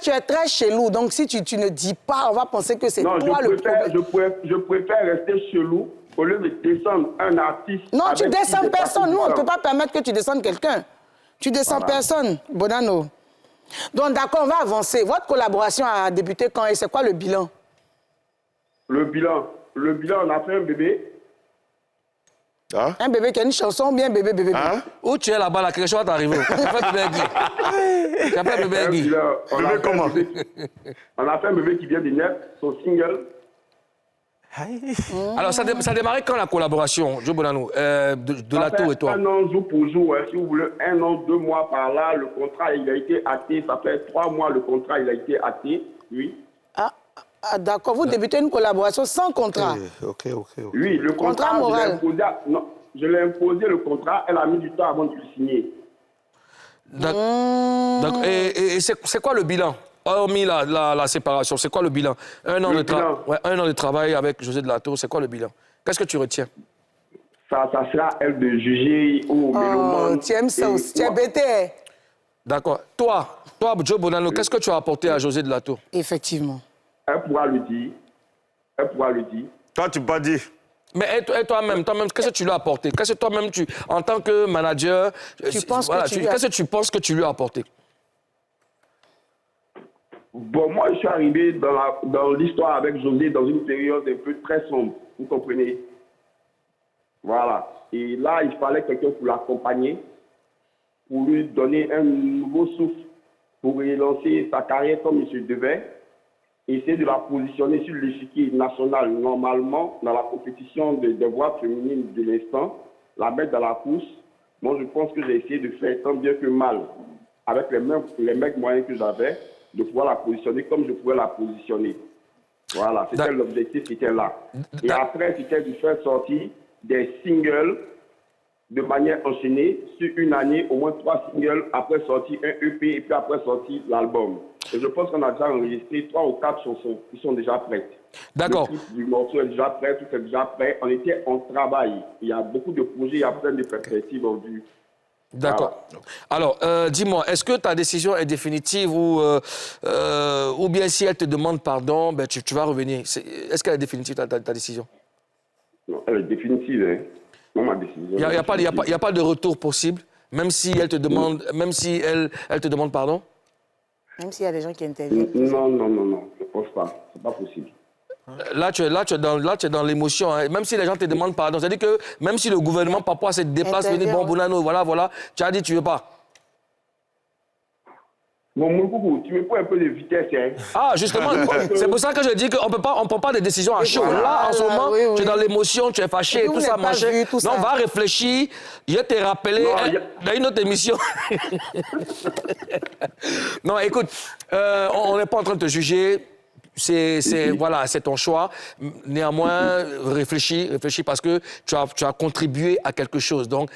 tu es très chelou, donc si tu ne dis pas, on va penser que c'est toi le problème. Je préfère rester chelou au lieu de descendre un artiste. Non, tu descends personne. Nous, on ne peut pas permettre que tu descendes quelqu'un. Tu descends personne, Bonano. Donc, d'accord, on va avancer. Votre collaboration a débuté quand et c'est quoi le bilan? Le bilan, on a fait un bébé. Hein? Un bébé qui a une chanson, bien bébé. Hein? Où tu es là-bas, là, quelque chose va t'arriver. Tu as fait bébé Guy. Tu as fait bébé Guy. Bébé comment? On a fait un bébé qui vient de naître, son single. Alors, ça a démarré quand la collaboration, Joe Bonano, de la Tour et toi? Un an jour pour jour, hein, si vous voulez, 1 an, 2 mois par là, le contrat il a été acté. Ça fait 3 mois le contrat il a été acté, oui. Ah, d'accord, vous débutez une collaboration sans contrat. Ok. Oui, le contrat moral. Je l'ai imposé le contrat, elle a mis du temps avant de le signer. D'accord. Et c'est quoi le bilan? Hormis la séparation, c'est quoi le bilan? Un an de travail avec José de la Tour, c'est quoi le bilan? Qu'est-ce que tu retiens? Ça sera à elle de juger ou mélomane. Tu aimes ça aussi, tu es bêté. D'accord. Toi, Joe Bonano, qu'est-ce que tu as apporté à José de la Tour? Effectivement. Elle pourra le dire. Toi, tu peux pas dire. Mais toi-même, qu'est-ce que tu lui as apporté? Qu'est-ce que toi-même, en tant que manager, qu'est-ce que tu penses que tu lui as apporté? Bon, moi, je suis arrivé dans l'histoire avec José dans une période un peu très sombre, vous comprenez? Voilà. Et là, il fallait quelqu'un pour l'accompagner, pour lui donner un nouveau souffle, pour relancer sa carrière comme il se devait. Essayer de la positionner sur l'échiquier national, normalement, dans la compétition des voix féminines de l'instant, la mettre dans la course. Moi, je pense que j'ai essayé de faire tant bien que mal, avec les mêmes moyens que j'avais, de pouvoir la positionner comme je pouvais la positionner. Voilà, c'était l'objectif, c'était là. Et après, c'était de faire sortir des singles de manière enchaînée sur une année, au moins 3 singles, après sortir un EP et puis après sortir l'album. Et je pense qu'on a déjà enregistré 3 ou 4 chansons qui sont déjà prêtes. D'accord. Le clip du morceau est déjà prêt, tout est déjà prêt. On était en travail. Il y a beaucoup de projets, il y a plein de perspectives en vue. D'accord. Voilà. Alors, dis-moi, est-ce que ta décision est définitive ou bien si elle te demande pardon, ben, tu vas revenir? Est-ce qu'elle est définitive, ta décision? Non, elle est définitive, hein. Non, ma décision. Il n'y a pas de retour possible, même si elle te demande, elle te demande pardon? Même s'il y a des gens qui interviennent. Non, je ne pense pas. Ce n'est pas possible. Là, tu es dans l'émotion. Hein. Même si les gens te demandent pardon, c'est-à-dire que même si le gouvernement papouas se déplace, venir, bon, Bonano, voilà, tu as dit tu ne veux pas. Bon, mon coucou, tu me prends un peu de vitesse, hein. Ah, justement, c'est pour ça que je dis qu'on ne prend pas des décisions à chaud. Là, en ce moment, tu es dans l'émotion, tu es fâché, tout ça, machin. Non, on va réfléchir. Je vais te rappeler dans une autre émission. Non, écoute, on n'est pas en train de te juger. Voilà, c'est ton choix. Néanmoins, réfléchis parce que tu as contribué à quelque chose. Donc,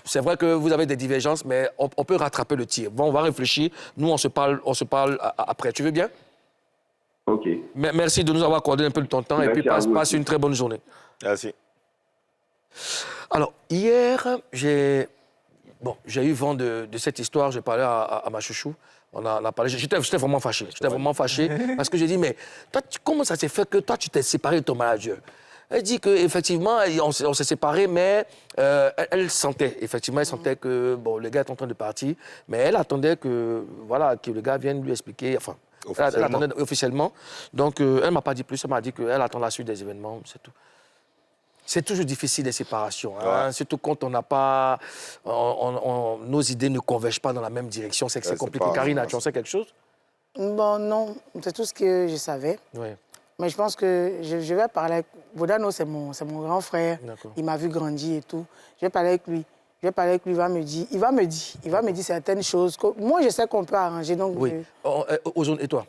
c'est vrai que vous avez des divergences, mais on peut rattraper le tir. Bon, on va réfléchir. Nous, on se parle après. Tu veux bien? OK. Merci de nous avoir accordé un peu de ton temps. Merci, et puis, passe une très bonne journée. Merci. Alors, hier, j'ai eu vent de cette histoire. J'ai parlé à ma chouchou. On a parlé. J'étais vraiment fâché. Parce que j'ai dit, mais toi, comment ça s'est fait que toi, tu t'es séparé de ton manager? Elle dit qu'effectivement, on s'est séparés, mais elle sentait que bon, le gars est en train de partir, mais elle attendait que le gars vienne lui expliquer, enfin, elle attendait officiellement. Donc, elle ne m'a pas dit plus, elle m'a dit qu'elle attend la suite des événements, c'est tout. C'est toujours difficile, les séparations, hein, surtout quand on n'a pas... nos idées ne convergent pas dans la même direction, c'est que c'est compliqué. Karina, tu en sais quelque chose? Bon, non, c'est tout ce que je savais. Oui. Mais je pense que je vais parler avec... Bodano, c'est mon grand frère. D'accord. Il m'a vu grandir et tout. Je vais parler avec lui. Il va me dire certaines choses. Moi, je sais qu'on peut arranger. Donc Oui. Ozone, et toi?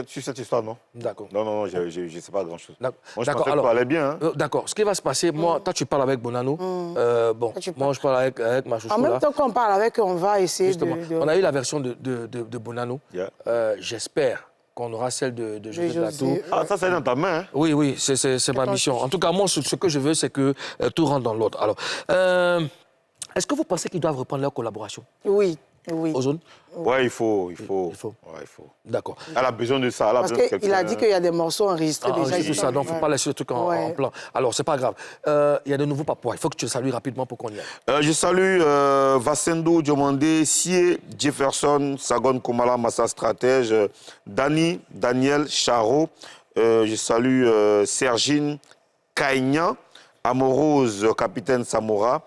Sur cette histoire, non? D'accord. Non, je ne sais pas grand-chose. D'accord. Moi, je pensais que ça allait bien. Hein. D'accord. Ce qui va se passer, moi, toi, tu parles avec Bonano. Bon, moi, je parle avec ma chouchou. En même là. temps qu'on parle avec, on va essayer Justement, on a eu la version de Bonano. Yeah. J'espère qu'on aura celle de José José. Plateau. Ah, ça, c'est dans ta main. Hein. Oui, c'est ma mission. En tout cas, moi, ce que je veux, c'est que tout rentre dans l'autre. Alors, est-ce que vous pensez qu'ils doivent reprendre leur collaboration? Oui. Ozone? Ouais, il faut. Ouais, il faut. D'accord. Elle a besoin de ça. Elle a Parce besoin de quelqu'un. qu'il a dit qu'il y a des morceaux enregistrés déjà. Tout ça, donc il ne faut pas laisser le truc en plan. Alors, c'est pas grave. Il y a de nouveaux papouas. Il faut que tu le salues rapidement pour qu'on y aille. Je salue Vassendo Diomandé, Sie, Jefferson, Sagon Komala, Massa Stratège, Daniel Charo. Je salue Sergine Kaignan, Amorose, Capitaine Samora.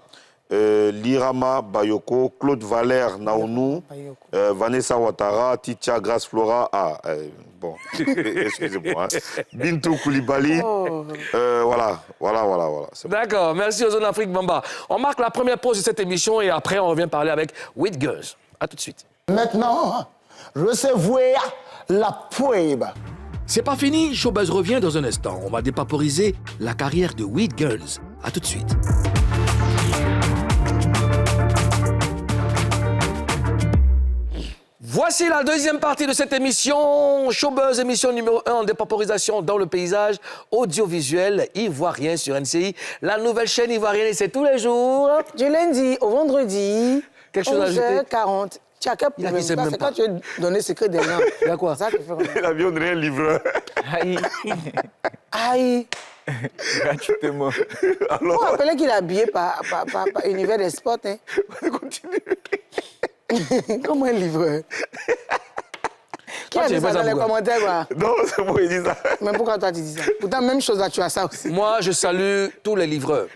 Lirama Bayoko, Claude Valère Naounou, Vanessa Ouattara, Titia Grace Flora, bon, excusez-moi, Bintou Koulibaly, voilà. D'accord, merci aux Zone Afrique Bamba. On marque la première pause de cette émission et après on revient parler avec With Girls. A tout de suite. Maintenant, recevez la poèbe. C'est pas fini, Showbuzz revient dans un instant. On va dépaporiser la carrière de With Girls. A tout de suite. Voici la deuxième partie de cette émission, Showbuzz, émission numéro 1 en dépaporisation dans le paysage audiovisuel ivoirien sur NCI. La nouvelle chaîne ivoirienne, c'est tous les jours. Du lundi au vendredi, Quelque chose à ajouter? 11h40. Tu as quel problème? sait même C'est pas. quand tu veux donner le secret des noms. Il y a quoi? Ça, tu fais comme ça. Elle a bien donné un livreur. Aïe. Gratuitement. Vous vous rappelez qu'il est habillé par Univers des Sports, hein? Continue. Comme un livreur. Qui Toi, a tu dit es pas ça dans ça, les pourquoi? commentaires, quoi? Non, c'est moi qui dis ça. Mais pourquoi toi, tu dis ça? Pourtant, même chose, là, tu as ça aussi. Moi, je salue tous les livreurs.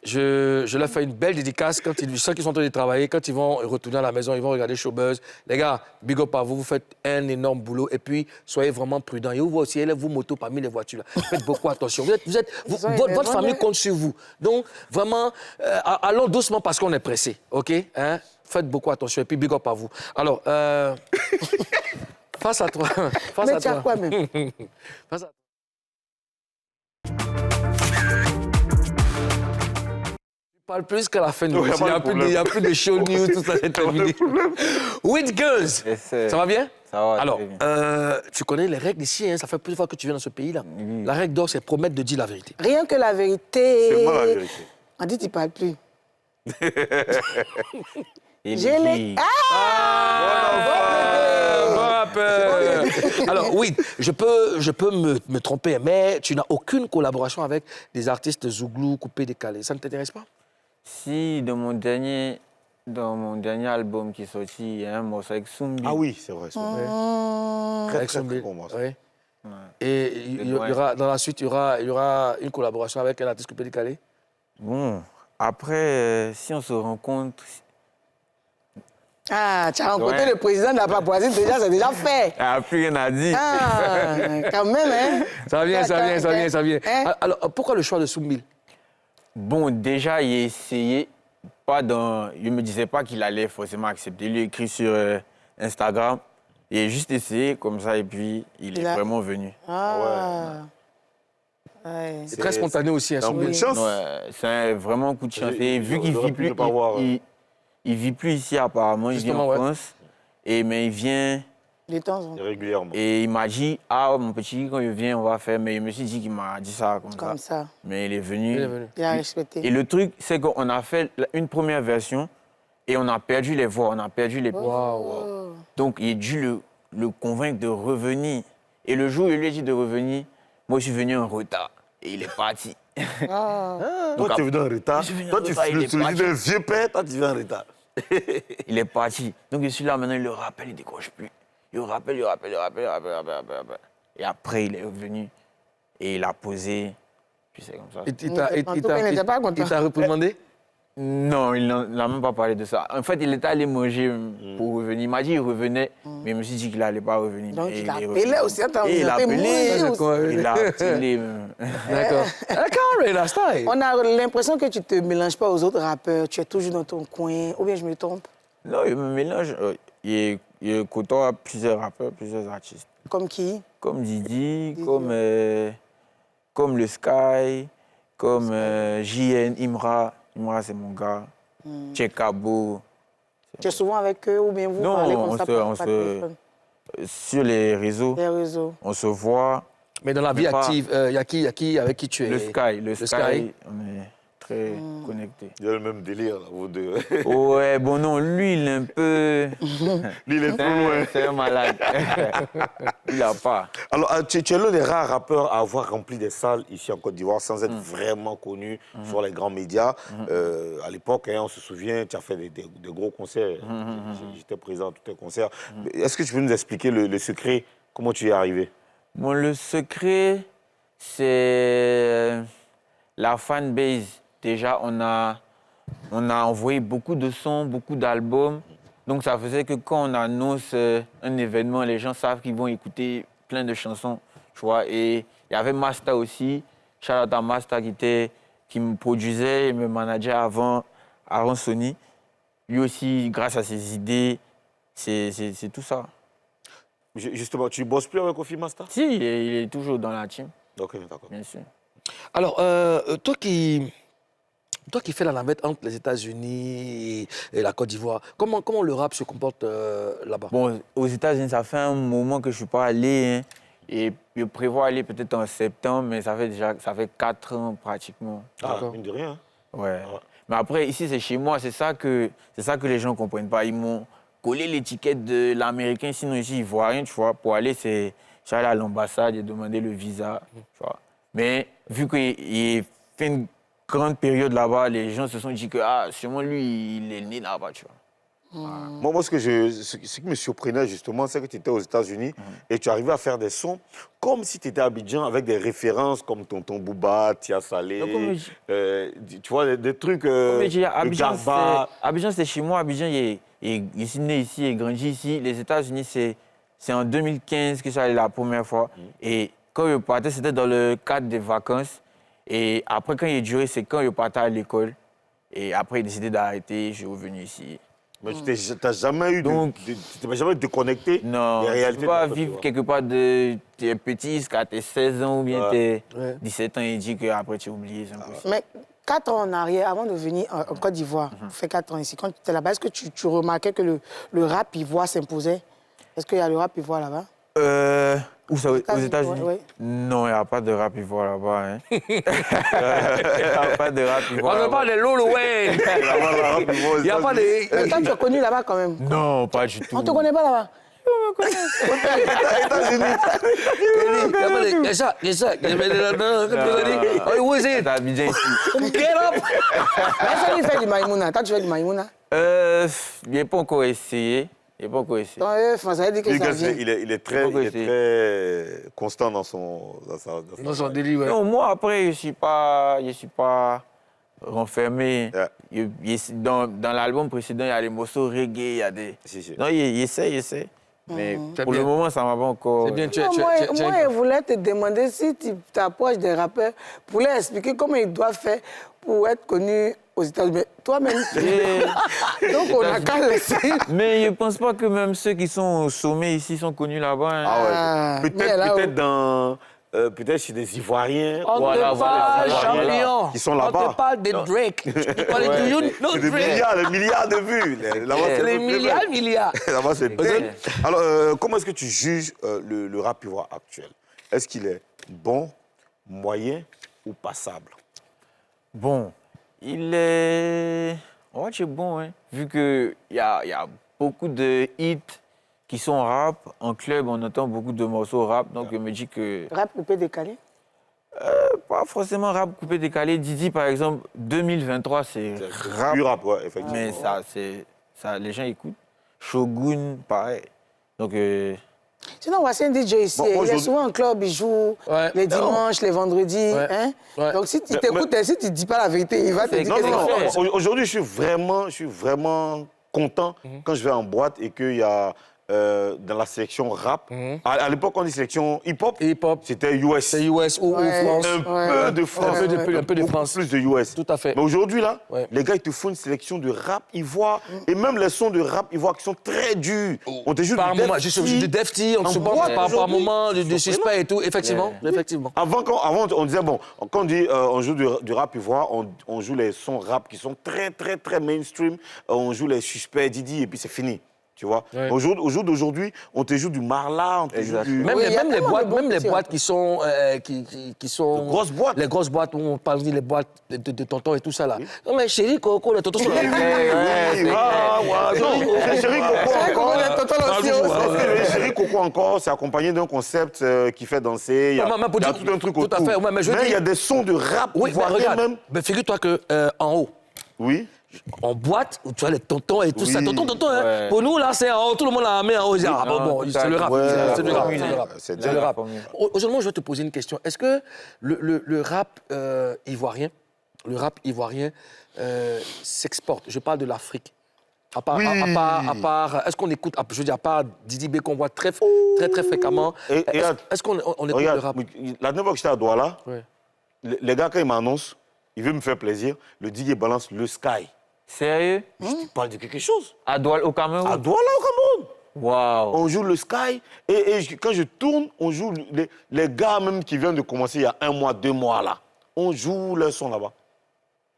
Je leur fais une belle dédicace quand ils sont en train de travailler, quand ils vont retourner à la maison, ils vont regarder Showbuzz. Les gars, big up à vous, vous faites un énorme boulot et puis soyez vraiment prudents. Et vous aussi, élevez vos motos parmi les voitures. Là. Faites beaucoup attention. Votre famille compte sur vous. Donc, vraiment, allons doucement parce qu'on est pressé, OK? Hein? Faites beaucoup attention et puis big up à vous. Alors, face à toi. Mais tu as quoi, même? Face à toi. Je parle plus qu'à la fin de Non, l'émission. Il n'y a plus de show news, tout ça, c'est terminé. With Girls, ça va bien? Ça va. Alors, très bien. tu connais les règles ici, hein, ça fait plusieurs fois que tu viens dans ce pays-là. La règle d'or, c'est promettre de dire la vérité. Rien que la vérité. C'est moi la vérité. On dit, tu ne parles plus. Il J'ai les... dit- Bon rappel. Alors, oui, je peux me tromper, mais tu n'as aucune collaboration avec des artistes zouglou, coupés, décalés. Ça ne t'intéresse pas? Si, dans mon dernier album qui est sorti, il y a un morceau avec Sumbi. Ah oui, c'est vrai. Très, Avec très, son très bill. bon morceau. Oui. Et il y aura, dans la suite, il y aura une collaboration avec un artiste coupé décalé? Bon, après, si on se rencontre... Ah, tu as rencontré Ouais. le président de la Papouasie, déjà, c'est déjà fait. Il n'y a plus rien à dire. Ah, quand même, hein? Ça vient. Hein? Alors, pourquoi le choix de Soumbil? Bon, déjà, il a essayé, je ne me disais pas qu'il allait forcément accepter. Il a écrit sur Instagram. Il a juste essayé comme ça et puis il est vraiment venu. Ah. Ouais. C'est très spontané aussi, hein, C'est un coup de Soumbil. chance. Ouais, c'est vraiment un coup de chance. J'ai- Et vu qu'il j'aurais vit pu plus, ne pas voir, il vit plus ici apparemment, il vit Justement, en ouais. France. Mais il vient De temps en temps. Régulièrement. et il m'a dit, mon petit, quand il vient, on va faire. Mais je me suis dit qu'il m'a dit ça comme Comme ça. ça. Mais il est venu. Il est venu. Il a respecté. Et le truc, c'est qu'on a fait une première version et on a perdu les voix, on a perdu les Waouh. Donc, il a dû le convaincre de revenir. Et le jour où il lui a dit de revenir, moi, je suis venu en retard. Et il est parti. Ah. Toi, tu es venu en retard. Je suis venu en Toi, tu retard, il est dis parti. d'un vieux père, toi, tu viens en retard. Il est parti. Donc, je suis là, maintenant, il le rappelle, il ne décroche plus. Il le rappelle. Et après, il est revenu et il a posé. Puis c'est comme ça. En tout cas, il n'était pas content. Il t'a reprimandé? Non, il n'a même pas parlé de ça. En fait, il était allé manger pour revenir. Il m'a dit qu'il revenait, mais Mais je me suis dit qu'il n'allait pas revenir. Donc, Et il a est appelé revenu. aussi. Attends, Et il a appelé appelé. aussi. Il a appelé. même. D'accord. Carré, la style. On a l'impression que tu ne te mélanges pas aux autres rappeurs. Tu es toujours dans ton coin. Ou bien je me trompe? Non, il me mélange. Il côtoie plusieurs rappeurs, plusieurs artistes. Comme qui? Comme Didi, comme le Sky, comme JN, Imra. Imra, c'est mon gars. Tchekabo. Tu es souvent avec eux ou bien vous Non, parlez comme ça par on téléphone? Sur les réseaux, Les réseaux. on se voit. Mais dans la vie Mais pas- active, il y a qui, avec qui tu es? Le Sky, Sky. on est très connectés. Il y a le même délire, là, vous deux. Ouais, bon non, lui, il est un peu... Lui, il est trop loin. C'est un malade. Il n'a pas. Alors, tu es l'un des rares rappeurs à avoir rempli des salles ici en Côte d'Ivoire sans être vraiment connu sur les grands médias. À l'époque, on se souvient, tu as fait des gros concerts. J'étais présent à tous tes concerts. Est-ce que tu peux nous expliquer le secret? Comment tu y es arrivé? Bon, le secret, c'est la fanbase. Déjà, on a envoyé beaucoup de sons, beaucoup d'albums. Donc, ça faisait que quand on annonce un événement, les gens savent qu'ils vont écouter plein de chansons, tu vois. Et il y avait Masta aussi, shout out à Masta qui me produisait et me manageait avant Sony. Lui aussi, grâce à ses idées, c'est tout ça. Justement, tu ne bosses plus avec Kofi Masta? Si, il est toujours dans la team, Ok, d'accord. bien sûr. Alors, toi qui fais la navette entre les États-Unis et la Côte d'Ivoire, comment le rap se comporte là-bas? Bon, aux États-Unis, ça fait un moment que je ne suis pas allé. Hein, et je prévois aller peut-être en septembre, mais ça fait 4 ans pratiquement. Ah, mine de rien. Ouais. Mais après, ici, c'est chez moi. C'est ça que les gens ne comprennent pas. Ils m'ont collé l'étiquette de l'Américain. Sinon, ici, ils ne voient rien, tu vois. Pour aller, j'allais à l'ambassade et demander le visa, tu vois. Mais vu qu'il fait une grande période là-bas, les gens se sont dit que, sûrement, lui, il est né là-bas, tu vois. Moi, ce qui me surprenait justement, c'est que tu étais aux États-Unis et tu arrivais à faire des sons comme si tu étais à Abidjan avec des références comme Tonton Bouba, Tia Salé, tu vois, des trucs. Abidjan, c'est chez moi. Abidjan, il est né ici, il est grandi ici. Les États-Unis, c'est en 2015 que je suis allé la première fois. Et quand je partais, c'était dans le cadre des vacances. Et après, quand il est duré, c'est quand je partais à l'école. Et après, il a décidé d'arrêter, je suis revenu ici. Mais tu n'as jamais eu jamais déconnecté Non, des réalités. tu ne peux pas vivre quelque part de tes petits jusqu'à tes 16 ans ou bien tes 17 ans et dire qu'après tu oublies. Mais 4 ans en arrière, avant de venir en Côte d'Ivoire, fait 4 ans ici, quand tu étais là-bas, est-ce que tu remarquais que le rap ivoire s'imposait? Est-ce qu'il y a le rap ivoire là-bas? Où ça, aux États-Unis? Oui. Non, il n'y a pas de rap ivoire là-bas. Hein. Il n'y a pas de rap ivoire. On ne parle pas de Lolo Wayne. Il n'y a pas de... Mais toi, tu es connu là-bas quand même. Non, pas du tout. On ne te connaît pas là-bas? Who is it? C'est Abidjan ici. Get up! Est-ce qu'il fait du maïmouna? Toi, tu fais du maïmouna? Il n'a pas encore essayé. Il n'a pas encore essayé. Ça veut dire que ça vient. Il est très constant dans son délire, ouais. Non, moi, après, je ne suis pas renfermé. Dans l'album précédent, il y a les morceaux reggae, il y a des... Non, il essaie. Mais pour le moment, ça ne m'a pas encore... C'est bien, Moi, je voulais te demander si tu t'approches des rappeurs pour leur expliquer comment ils doivent faire pour être connus aux États-Unis. Mais toi-même, donc on n'a qu'à laisser. Mais je ne pense pas que même ceux qui sont au sommet ici sont connus là-bas. Hein. Ah ouais. Peut-être chez des Ivoiriens. On te parle, champion. Qui sont là-bas. On te parle de Drake. Tu parles de des milliards de vues. Les milliards. Là-bas, c'est dingue. Alors, comment est-ce que tu juges le rap ivoire actuel? Est-ce qu'il est bon, moyen ou passable? Bon, il est... On va dire bon, hein. Vu qu'il y a beaucoup de hits qui sont rap. En club, on entend beaucoup de morceaux rap, donc je me dis que... Rap coupé décalé? Pas forcément rap coupé décalé. Didi, par exemple, 2023, c'est rap. Plus rap, ouais, effectivement. Mais ça, les gens écoutent. Shogun, pareil. Donc... Sinon, voici un DJ ici. Il est souvent en club, il joue les dimanches, les vendredis. Hein? Donc, si tu t'écoutes, si tu ne dis pas la vérité, il va te dire que c'est... Aujourd'hui, je suis vraiment content quand je vais en boîte et qu'il y a dans la sélection rap. À l'époque, on dit sélection hip-hop. Hip-hop. C'était US. C'est US ou France. Un peu de France. Un peu de Beaucoup France. plus de US. Tout à fait. Mais aujourd'hui, là, Ouais. les gars, ils te font une sélection de rap ivoire. Et même les sons de rap ivoire qui sont très durs. On te joue Par du moment, Def juste T. du Defty, on En se boîte par aujourd'hui. moment, du suspect et tout. Effectivement, effectivement. Avant, on disait, bon, quand on dit on joue du rap ivoire, on joue les sons rap qui sont très, très, très mainstream. On joue les suspects, Didi, et puis c'est fini. Tu vois, Ouais. au jour d'aujourd'hui, on te joue du Marla, on te joue du... Même, Oui, il y a même les tellement boîtes, de bons même les petits, boîtes qui sont, qui sont... De grosses boîtes. Les grosses boîtes où on parle des boîtes de tonton et tout ça là. Non mais chérie Coco, les tontons sont là. Oui, non, Chéri Coco encore. Chéri Coco encore, c'est accompagné d'un concept qui fait danser. Il y a, Ouais, mais pour il y a dire- tout un truc tout autour. à fait, ouais, mais je il dis- y a des sons de rap Oui, mais ivoirien regarde, même. mais figure-toi que en haut, Oui. en boîte, où tu as les tontons et tout Oui. ça. Tonton, hein. Ouais. Pour nous, là, c'est en haut, tout le monde a la main en haut. Ils disent, ah bon, tout c'est à le fait. rap. Ouais, c'est du ouais, rap. ouais. C'est le rap. C'est C'est déjà le la rap. Aujourd'hui, je vais te poser une question. Est-ce que le rap ivoirien, s'exporte? Je parle de l'Afrique. À part, Oui. à part, est-ce qu'on écoute, je veux dire, à part Didi B qu'on voit très fréquemment, Et est-ce qu'on écoute le Regarde, rap? la dernière fois que j'étais à Douala, Ouais. les gars, quand ils m'annoncent, ils veulent me faire plaisir, le DJ balance le Sky. Sérieux? Tu parles de quelque chose. À Douala, au Cameroun? À Douala, au Cameroun. Waouh! On joue le Sky quand je tourne, on joue les gars même qui viennent de commencer il y a 1 mois, 2 mois là. On joue leur son là-bas.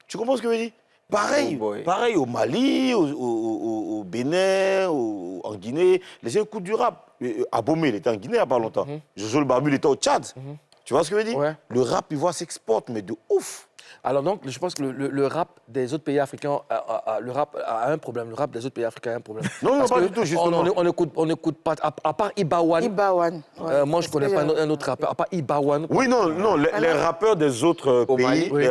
Tu comprends ce que je veux dire? Pareil, Oh boy. pareil au Mali, au Bénin, en Guinée. Les gens écoutent du rap. Abomé, il était en Guinée il n'y a pas longtemps. Jojo le Barbu, il était au Tchad. Tu vois ce que je veux dire? Ouais. Le rap ivoire s'exporte, mais de ouf. Alors donc, je pense que le rap des autres pays africains, le rap a un problème. Le rap des autres pays africains a un problème. Non, Parce pas que du tout, justement. On n'écoute pas, à part Ibawan. Ibawan. Ouais. Moi, je ne connais pas un autre rappeur, à part Ibawan. Oui, non, les rappeurs des autres Au pays, Mali, oui.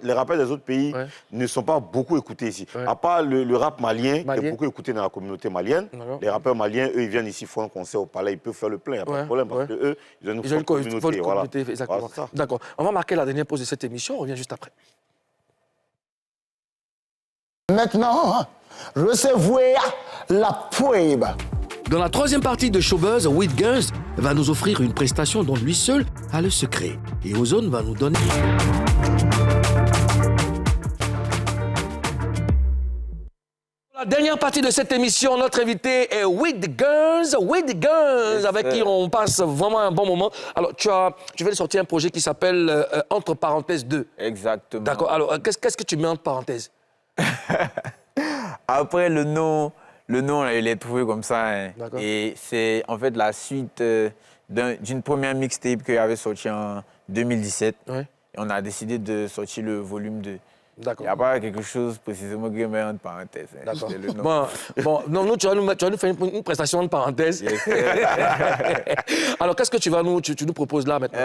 les rappeurs des autres pays Ouais. ne sont pas beaucoup écoutés ici. Ouais. À part le rap malien, qui Malien. est beaucoup écouté dans la communauté malienne. D'accord. Les rappeurs maliens, eux, ils viennent ici, font un concert au palais, ils peuvent faire le plein, il n'y a pas Ouais, de problème, parce ouais. que eux, ils ont une Ils ont une forte communauté. Voilà. exactement. Voilà, c'est ça. D'accord. On va marquer la dernière pause de cette émission. On revient juste après. Maintenant, recevez la poèbe. Dans la troisième partie de Showbuzz, With Girls va nous offrir une prestation dont lui seul a le secret. Et Ozone va nous donner... La dernière partie de cette émission, notre invité est With Girls, Yes, avec qui on passe vraiment un bon moment. Alors, tu viens de sortir un projet qui s'appelle Entre parenthèses 2. Exactement. D'accord. Alors, qu'est-ce que tu mets entre parenthèses? Après, le nom, il est trouvé comme ça. Hein. D'accord. Et c'est en fait la suite d'une première mixtape que j'avais sortie en 2017. Ouais. Et on a décidé de sortir le volume 2. Il D'accord. n'y a pas quelque chose précisément que je mets entre parenthèses. Hein. D'accord. C'est le nom. Bon, non, tu vas nous faire une prestation de parenthèse. Yes. Alors, qu'est-ce que tu nous proposes là maintenant?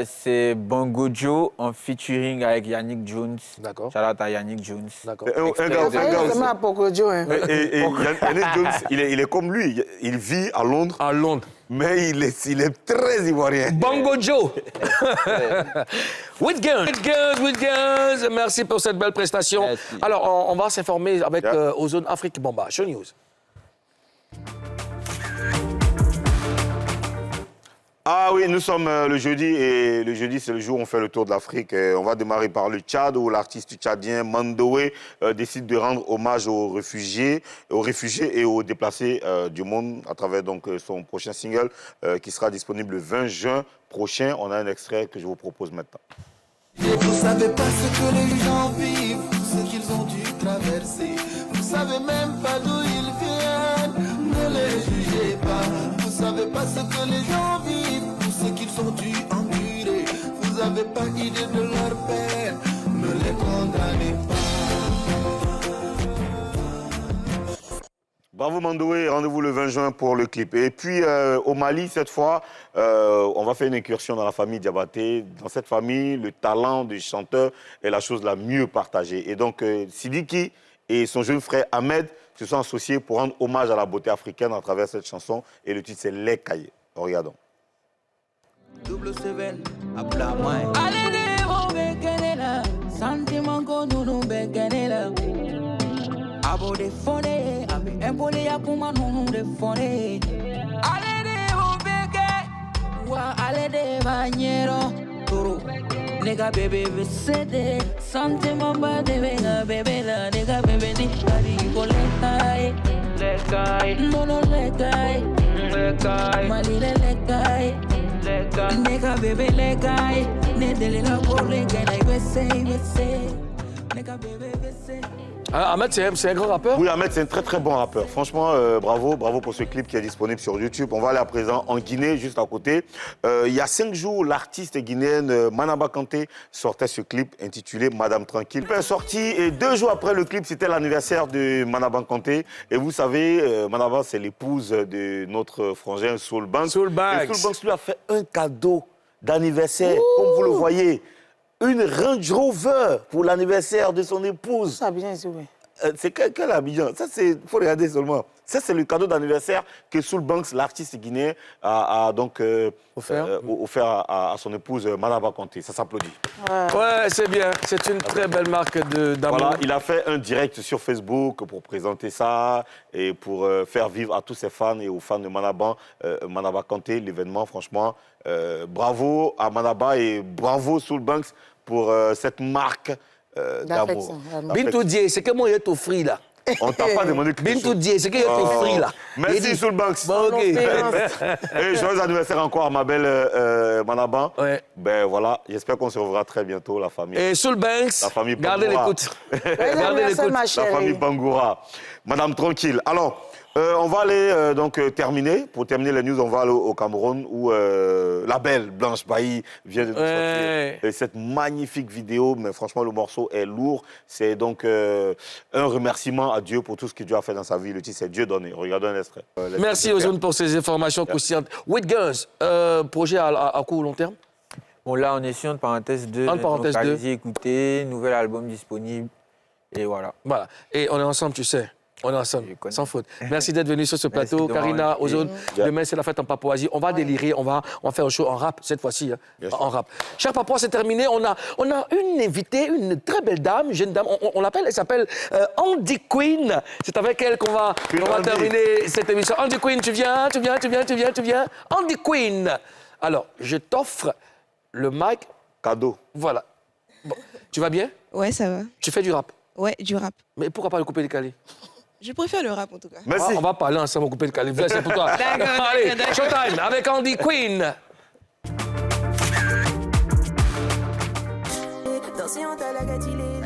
C'est Bongo Joe en featuring avec Yannick Jones. D'accord. Shout out à Yannick Jones. D'accord. Un gars C'est aussi. ma Pocodio, hein. Et Yannick Jones, il est comme lui. Il vit à Londres, À Londres. mais il est très ivoirien. Bongo Joe. With Girls. Merci pour cette belle prestation. Merci. Alors, on va s'informer avec Yeah. Ozone Afrique Bomba. Show News. Ah oui, nous sommes le jeudi et le jeudi, c'est le jour où on fait le tour de l'Afrique. On va démarrer par le Tchad où l'artiste tchadien Mandoé décide de rendre hommage aux réfugiés et aux déplacés du monde à travers donc, son prochain single qui sera disponible le 20 juin prochain. On a un extrait que je vous propose maintenant. Vous savez pas ce que les gens vivent, ce qu'ils ont dû traverser. Vous savez même pas d'où ils viennent, ne les jugez pas. Vous savez pas ce que les gens vivent, ce qu'ils ont dû endurer. Vous avez pas idée de leur peine, ne les condamnez pas. Bravo Mandoé, rendez-vous le 20 juin pour le clip. Et puis au Mali, cette fois, on va faire une incursion dans la famille Diabaté. Dans cette famille, le talent du chanteur est la chose la mieux partagée. Et donc Sidiki et son jeune frère Ahmed se sont associés pour rendre hommage à la beauté africaine à travers cette chanson. Et le titre, c'est Les Cahiers. Regardons. Double seven, à plat moins. Sentiment qu'on nous béganela. Abo de fone, ami Empoli ya kuma nunu de fone. Ale de ubeke, wa ale de bañero. Toro, nigga baby visede. Something mamba de venga baby la nigga baby ni shari go lekai. No no lekai. Malile lekai. Nigga baby lekai. Nedele la go lekai na ibese. Nigga baby visede. Ahmed, c'est un grand rappeur? Oui, Ahmed, c'est un très très bon rappeur. Franchement, bravo pour ce clip qui est disponible sur YouTube. On va aller à présent en Guinée, juste à côté. Il y a 5 jours, l'artiste guinéenne Manaba Kanté sortait ce clip intitulé Madame Tranquille. Le clip est sorti et 2 jours après le clip, c'était l'anniversaire de Manaba Kanté. Et vous savez, Manaba, c'est l'épouse de notre frangin Soul Banks. Soul Banks. Et Soul Banks lui a fait un cadeau d'anniversaire, comme vous le voyez. Une Range Rover pour l'anniversaire de son épouse. Ça bien, c'est vrai. C'est quel Abidjan? Ça, il faut regarder seulement. Ça, c'est le cadeau d'anniversaire que Soul Banks, l'artiste guinéen, a donc offert à son épouse Manaba Kanté. Ça s'applaudit. Ouais, c'est bien. C'est une très belle marque d'amour. Voilà, il a fait un direct sur Facebook pour présenter ça et pour faire vivre à tous ses fans et aux fans de Manaba Kanté l'événement. Franchement, bravo à Manaba et bravo Soul Banks pour cette marque d'amour. Bintou Dié, c'est que moi, je t'offre là. On t'a pas demandé que Bintou Dié, c'est que je t'offre là. Merci Soul Banks. Bon, ok. Et joyeux anniversaire encore à ma belle Manaba. Ouais. Ben voilà, j'espère qu'on se reverra très bientôt, la famille. Et Soul Banks, la famille gardez l'écoute. Gardez l'écoute. La famille Bangoura. Madame Tranquille. Alors, on va aller donc terminer. Pour terminer les news, on va aller au Cameroun où la belle Blanche Bailly vient de nous sortir cette magnifique vidéo. Mais franchement, le morceau est lourd. C'est donc un remerciement à Dieu pour tout ce que Dieu a fait dans sa vie. Le titre, c'est Dieu donné. Regardons un extrait. Merci Ozone pour ces informations croustillantes. With Girls, projet à court ou long terme? Bon, là, on est sur une parenthèse 2. Allez-y, écoutez, nouvel album disponible. Et voilà. Voilà. Et on est ensemble, tu sais. On est ensemble, sans faute. Merci d'être venu sur ce plateau. Karina, Ozone, demain c'est la fête en Papouasie. On va délirer, on va faire un show en rap cette fois-ci. Hein, en rap. Cher Papouas, c'est terminé. On a une invitée, une très belle dame, jeune dame. On l'appelle, elle s'appelle Andy Queen. C'est avec elle qu'on va terminer cette émission. Andy Queen, tu viens. Andy Queen. Alors, je t'offre le mic. Cadeau. Voilà. Bon. Tu vas bien? Ouais, ça va. Tu fais du rap? Ouais, du rap. Mais pourquoi pas le couper décalé? Je préfère le rap en tout cas. Merci. On va parler ensemble au couper décalé. C'est pour toi. Allez, showtime avec Andy Queen. Attention, t'as la gâtille.